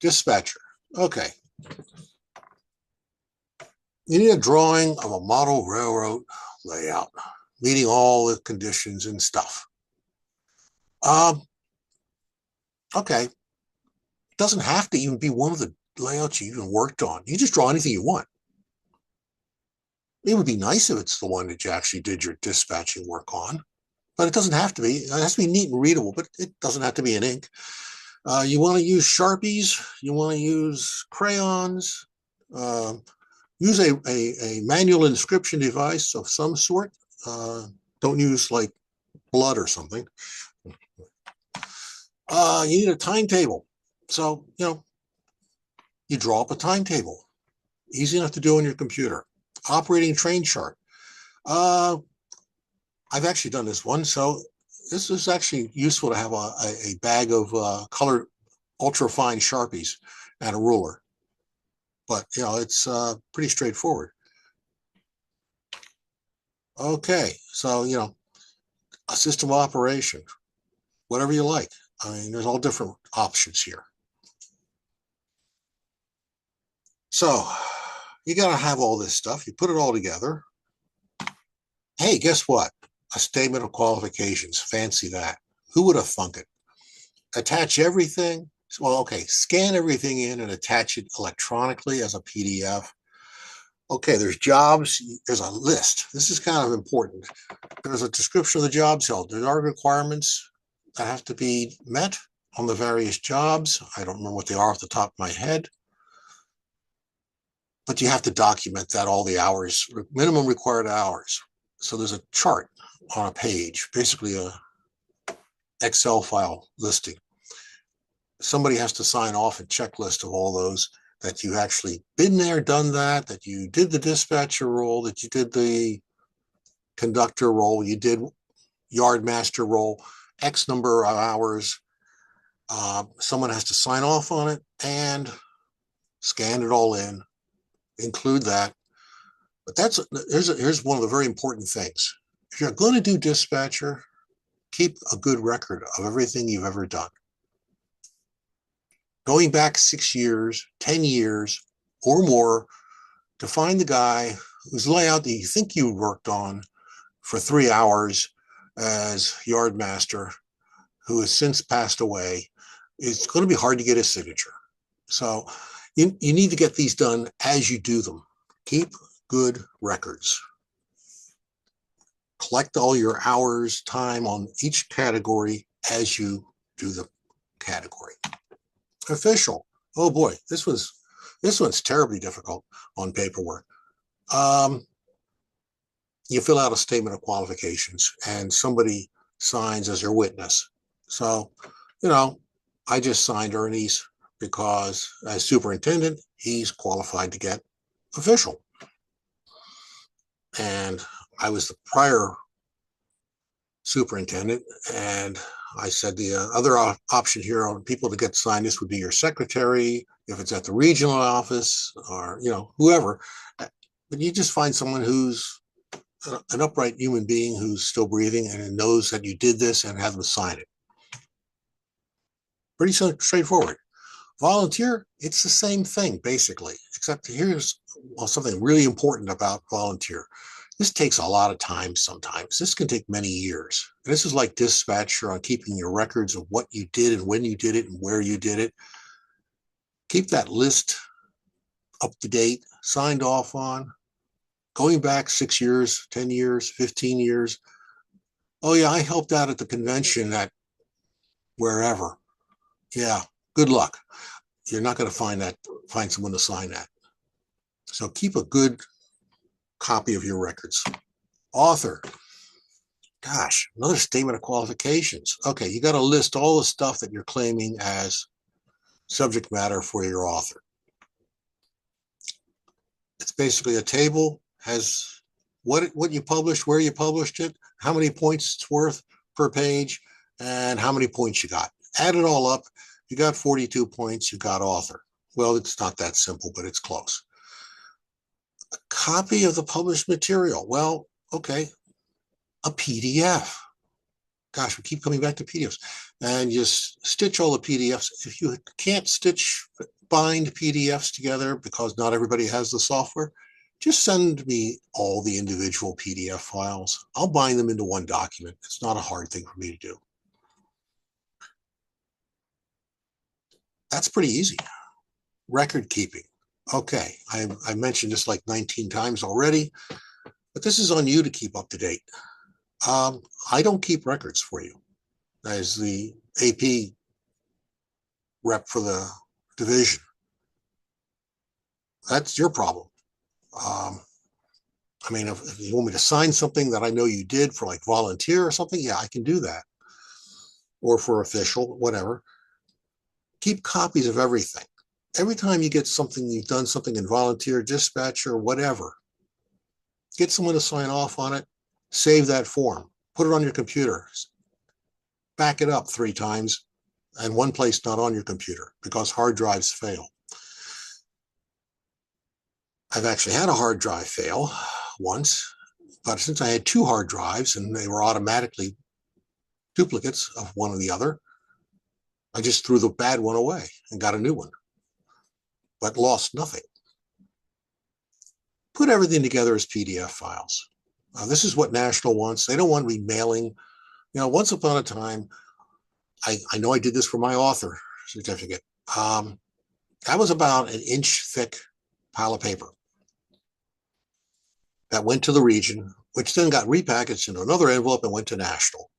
Dispatcher. Okay. You need a drawing of a model railroad layout, meeting all the conditions and stuff. Okay. It doesn't have to even be one of the layouts you even worked on. You just draw anything you want. It would be nice if it's the one that you actually did your dispatching work on, but it doesn't have to be. It has to be neat and readable, but it doesn't have to be in ink. You want to use Sharpies. You want to use crayons. Use a manual inscription device of some sort. Don't use like blood or something. You need a timetable. So, you draw up a timetable. Easy enough to do on your computer. Operating train chart. I've actually done this one. So this is actually useful to have a bag of colored ultra-fine Sharpies and a ruler. But, it's pretty straightforward. Okay, so, a system of operation, whatever you like. I mean, there's all different options here. So you got to have all this stuff. You put it all together. Hey, guess what? A statement of qualifications. Fancy that. Who would have thunk it? Attach everything. Well, okay, scan everything in and attach it electronically as a PDF. Okay, there's jobs. There's a list. This is kind of important. There's a description of the jobs held. There are requirements that have to be met on the various jobs. I don't remember what they are off the top of my head. But you have to document that, all the hours, minimum required hours. So there's a chart on a page, basically a Excel file listing. Somebody has to sign off a checklist of all those, that you actually been there, done that, that you did the dispatcher role, that you did the conductor role, you did yard master role, X number of hours. Someone has to sign off on it and scan it all in, include that. But here's one of the very important things. If you're going to do dispatcher, keep a good record of everything you've ever done. Going back 6 years, 10 years, or more, to find the guy whose layout that you think you worked on for 3 hours as yard master, who has since passed away, it's going to be hard to get his signature. So you need to get these done as you do them. Keep good records. Collect all your hours, time on each category as you do the category. Official. Oh boy, this one's terribly difficult on paperwork. You fill out a statement of qualifications and somebody signs as your witness. So, I just signed Ernie's because as superintendent, he's qualified to get official. And I was the prior superintendent, and I said the other option here on people to get signed this would be your secretary, if it's at the regional office, or whoever. But you just find someone who's an upright human being who's still breathing and knows that you did this, and have them sign it. Pretty straightforward. Volunteer, it's the same thing basically, except here's something really important about volunteer. This takes a lot of time sometimes. This can take many years. This is like dispatcher on keeping your records of what you did and when you did it and where you did it. Keep that list up to date, signed off on, going back 6 years, 10 years, 15 years. Oh yeah, I helped out at the convention at wherever. Yeah, good luck. You're not going to find someone to sign that. So keep a good copy of your records. Author. Gosh, another statement of qualifications. Okay, you got to list all the stuff that you're claiming as subject matter for your author. It's basically a table, has what you published, where you published it, how many points it's worth per page, and how many points you got. Add it all up, you got 42 points, you got author. Well, it's not that simple, but it's close. A copy of the published material. Well, okay, a PDF. Gosh, we keep coming back to PDFs. And you stitch all the PDFs. If you can't bind PDFs together because not everybody has the software, just send me all the individual PDF files. I'll bind them into one document. It's not a hard thing for me to do. That's pretty easy. Record keeping. Okay, I mentioned this like 19 times already, but this is on you to keep up to date. I don't keep records for you. As the AP rep for the division, that's your problem. I mean, if you want me to sign something that I know you did for like volunteer or something, yeah, I can do that. Or for official, whatever. Keep copies of everything. Every time you get something, you've done something in volunteer, dispatcher, whatever, get someone to sign off on it, save that form, put it on your computer, back it up 3 times, and one place not on your computer because hard drives fail. I've actually had a hard drive fail once, but since I had 2 hard drives and they were automatically duplicates of one or the other, I just threw the bad one away and got a new one, but lost nothing. Put everything together as PDF files. This is what National wants. They don't want me mailing. You know, once upon a time, I know I did this for my author certificate. That was about an inch thick pile of paper that went to the region, which then got repackaged into another envelope and went to National.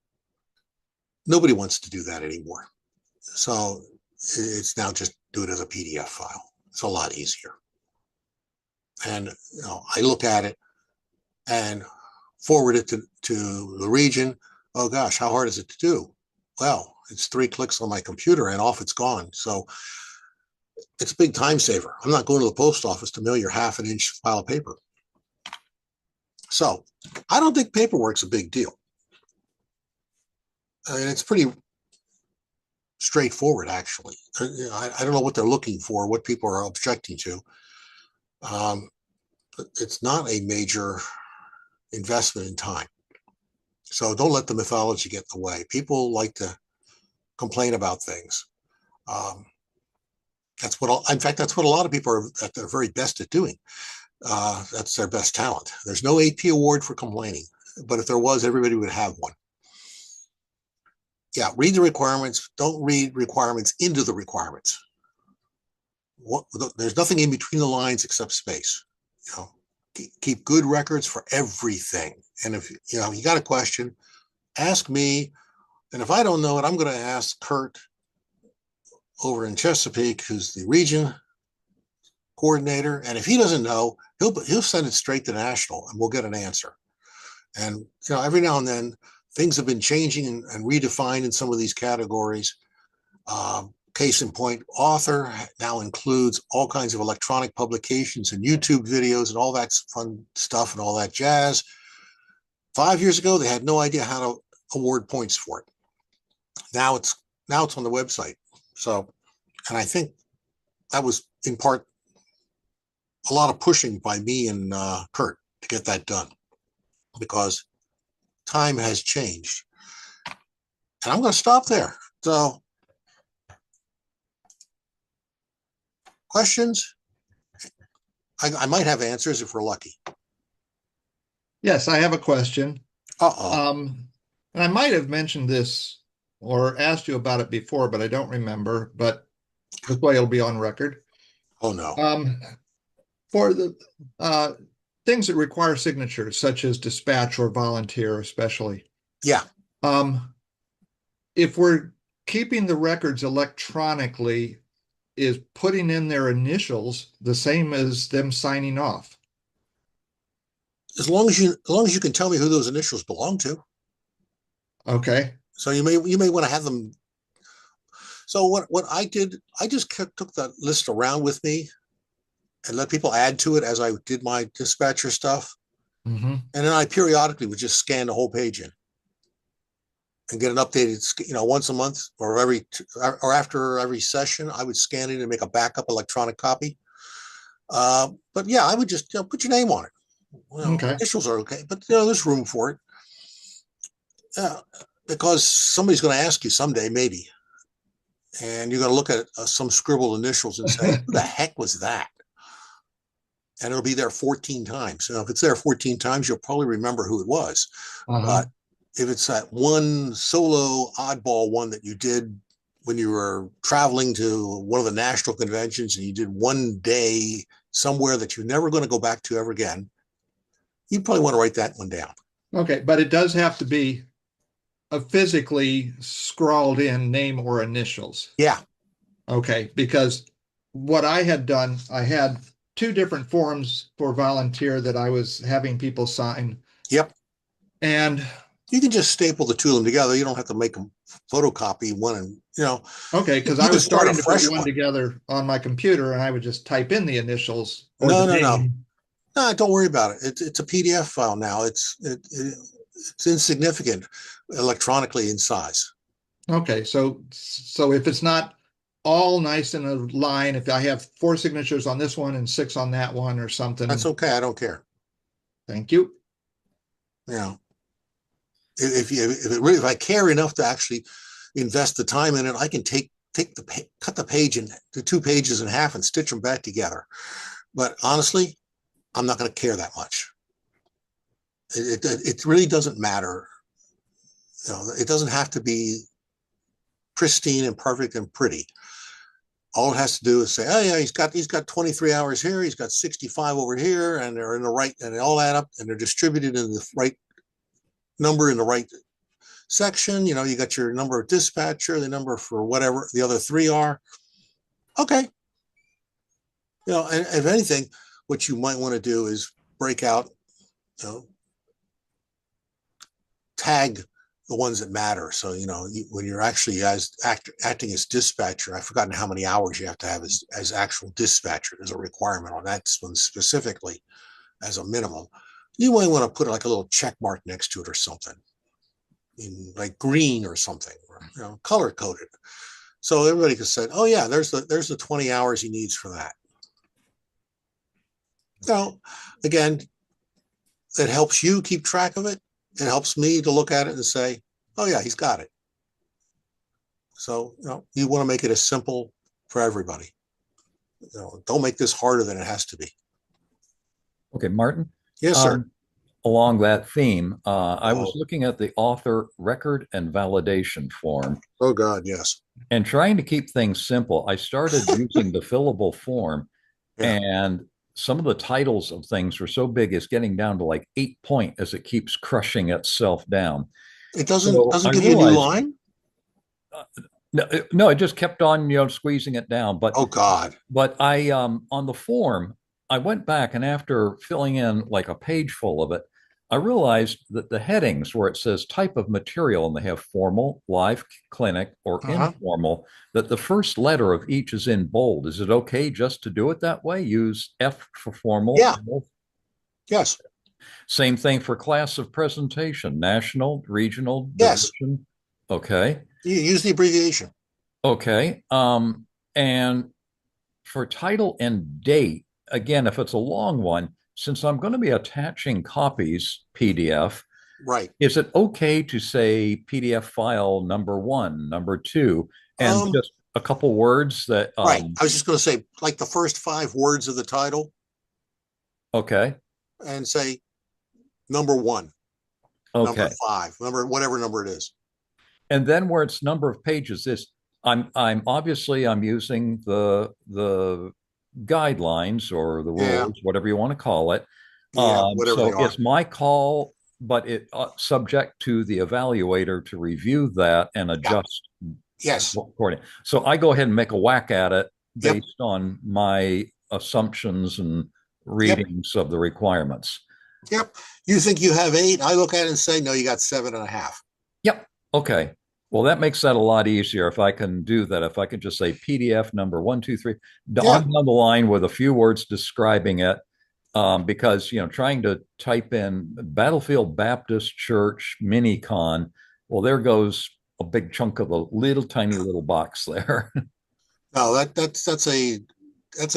Nobody wants to do that anymore. So it's now just do it as a PDF file. It's a lot easier. And you know, I look at it and forward it to the region. Oh gosh, how hard is it to do? Well, it's 3 clicks on my computer and off it's gone. So it's a big time saver. I'm not going to the post office to mail your half an inch pile of paper. So I don't think paperwork's a big deal. I mean, it's pretty straightforward, actually. I don't know what they're looking for, what people are objecting to. But it's not a major investment in time. So don't let the mythology get in the way. People like to complain about things. In fact, that's what a lot of people are at their very best at doing. That's their best talent. There's no AP award for complaining, but if there was, everybody would have one. Yeah, read the requirements. Don't read requirements into the requirements. There's nothing in between the lines except space. You know, keep good records for everything. And if you got a question, ask me. And if I don't know it, I'm going to ask Kurt over in Chesapeake, who's the region coordinator. And if he doesn't know, he'll send it straight to National, and we'll get an answer. And every now and then, things have been changing and redefined in some of these categories. Case in point, author now includes all kinds of electronic publications and YouTube videos and all that fun stuff and all that jazz. 5 years ago, they had no idea how to award points for it. Now it's on the website. So, and I think that was in part a lot of pushing by me and Kurt to get that done, because time has changed. And I'm going to stop there. So, questions? I might have answers if we're lucky. Yes, I have a question. Uh-oh. And I might have mentioned this or asked you about it before, but I don't remember. But this way it'll be on record. Oh, no. For the things that require signatures, such as dispatch or volunteer, especially. Yeah. If we're keeping the records electronically, is putting in their initials the same as them signing off? As long as you can tell me who those initials belong to. Okay. So you may want to have them. So what I did, I just took that list around with me and let people add to it as I did my dispatcher stuff. Mm-hmm. And then I periodically would just scan the whole page in and get an updated, once a month or after every session, I would scan it and make a backup electronic copy. But yeah, I would just put your name on it. Okay. Initials are okay, but there's room for it. Because somebody's going to ask you someday, maybe, and you're going to look at some scribbled initials and say, "Who the heck was that?" And it'll be there 14 times. If it's there 14 times, you'll probably remember who it was. But if it's that one solo oddball one that you did when you were traveling to one of the national conventions and you did one day somewhere that you're never going to go back to ever again, you probably want to write that one down. Okay, but it does have to be a physically scrawled in name or initials. Yeah. Okay, because what I had done, I had 2 different forms for volunteer that I was having people sign. Yep. And you can just staple the 2 of them together. You don't have to make them photocopy one and, Okay, because I was starting to put one together on my computer and I would just type in the initials. No, don't worry about it. It's a PDF file now. It's insignificant electronically in size. Okay, so if it's not all nice in a line, if I have 4 signatures on this one and 6 on that one or something, that's okay. I don't care. Thank you. If I care enough to actually invest the time in it, I can cut the page into 2 pages in half and stitch them back together. But honestly, I'm not going to care that much. It really doesn't matter. It doesn't have to be pristine and perfect and pretty. All it has to do is say, oh yeah, he's got 23 hours here, he's got 65 over here, and they're in the right, and they all add up, and they're distributed in the right number in the right section. You got your number of dispatcher, the number for whatever the other 3 are. Okay. And if anything, what you might want to do is break out, tag the ones that matter. So, when you're actually acting as dispatcher, I've forgotten how many hours you have to have as actual dispatcher. There's a requirement on that one specifically as a minimum. You might want to put like a little check mark next to it or something, in like green or something, or, color coded. So everybody can say, oh yeah, there's the 20 hours he needs for that. Again, it helps you keep track of it. It helps me to look at it and say, oh yeah, he's got it. So, you want to make it as simple for everybody. Don't make this harder than it has to be. Okay, Martin? Yes, sir. Along that theme, I was looking at the author record and validation form. Oh God, yes. And trying to keep things simple, I started using the fillable form, and some of the titles of things were so big it's getting down to like 8 point as it keeps crushing itself down. It doesn't give you a new line? No, it just kept on, squeezing it down. But oh God. But I on the form, I went back, and after filling in like a page full of it, I realized that the headings where it says type of material and they have formal, live, clinic, or informal, that the first letter of each is in bold. Is it okay just to do it that way? Use F for formal? Yeah. Yes. Same thing for class of presentation, national, regional, yes. Division. Okay. You use the abbreviation. Okay. And for title and date, again, if it's a long one, since I'm going to be attaching copies PDF, right? Is it okay to say PDF file number 1, number 2, and just a couple words that? Right. I was just going to say, like the first 5 words of the title. Okay. And say number 1. Okay. Number 5. Whatever number it is. And then where it's number of pages is, I'm obviously using the guidelines or the rules, whatever you want to call it. So it's my call, but it subject to the evaluator to review that and adjust. Yes. According. So I go ahead and make a whack at it based on my assumptions and readings of the requirements. Yep. You think you have 8? I look at it and say, no, you got 7.5. Yep. Okay. Well, that makes that a lot easier if I can do that. If I could just say PDF number 123 Yeah. on down the line with a few words describing it. Because, trying to type in Battlefield Baptist Church Minicon, well, there goes a big chunk of a little tiny little box there. No, that's a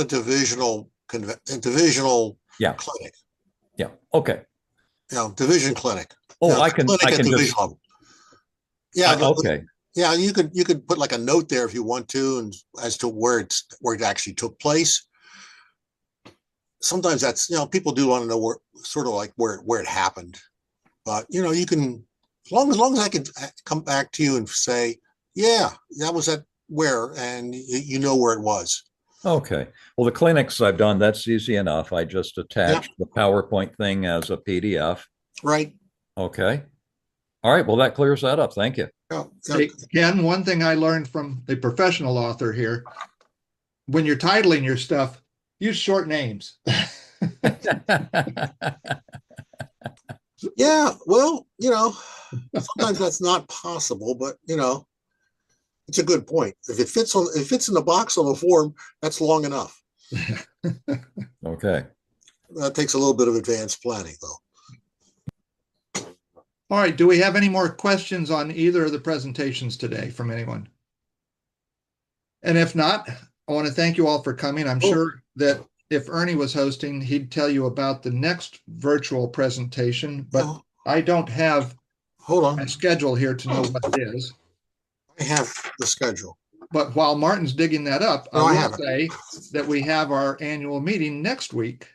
divisional Yeah. clinic. Yeah. Okay. Division clinic. Oh, I Clinic can at just, division level. Yeah. okay. Yeah, you could put like a note there if you want to, and as to where it actually took place. Sometimes that's people do want to know where it happened, but you can, as long as I can come back to you and say, yeah, that was at where, and you know where it was. Okay. Well, the clinics I've done, that's easy enough. I just attached the PowerPoint thing as a PDF. Right. Okay. All right. Well, that clears that up. Thank you. Hey, Ken, one thing I learned from the professional author here, when you're titling your stuff, use short names. Yeah, well, sometimes that's not possible, but it's a good point. If it fits in the box on the form, that's long enough. Okay. That takes a little bit of advanced planning, though. All right. Do we have any more questions on either of the presentations today from anyone? And if not, I want to thank you all for coming. I'm sure that if Ernie was hosting, he'd tell you about the next virtual presentation, but I don't have my schedule here to know what it is. I have the schedule. But while Martin's digging that up, I will say that we have our annual meeting next week.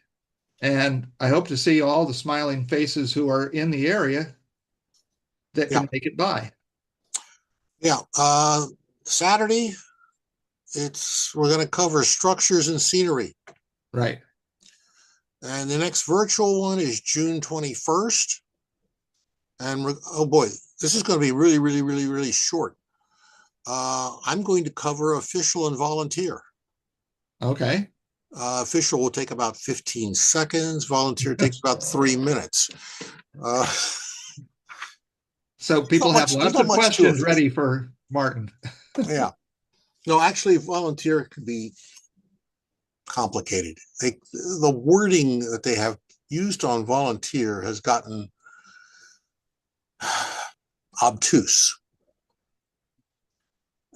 And I hope to see all the smiling faces who are in the area that can make it by. Yeah. Saturday, we're going to cover structures and scenery. Right. And the next virtual one is June 21st. And oh boy, this is going to be really, really, really, really short. I'm going to cover official and volunteer. Okay. Official will take about 15 seconds. Volunteer takes about 3 minutes. So people have lots of questions ready for Martin. Yeah. No, actually, volunteer can be complicated. The wording that they have used on volunteer has gotten obtuse.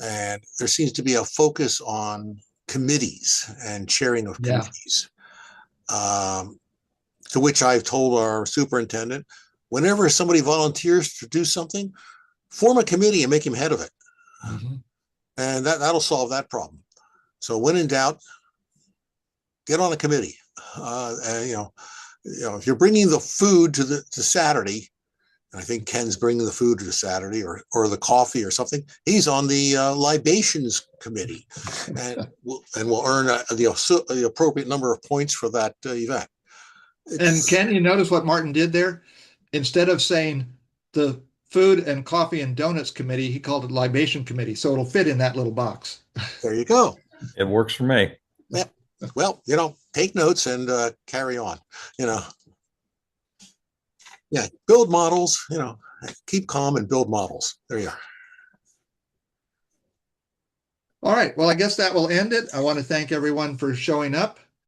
And there seems to be a focus on committees and chairing of committees. To which I've told our superintendent, whenever somebody volunteers to do something, form a committee and make him head of it. Mm-hmm. And that'll solve that problem. So when in doubt, get on a committee. If you're bringing the food to Saturday, and I think Ken's bringing the food to Saturday, or the coffee or something, he's on the libations committee, and will earn the appropriate number of points for that event. And Ken, you notice what Martin did there? Instead of saying the food and coffee and donuts committee, he called it libation committee. So it'll fit in that little box. There you go. It works for me. Yeah. Well, take notes and carry on, Yeah, build models, keep calm and build models. There you are. All right. Well, I guess that will end it. I want to thank everyone for showing up.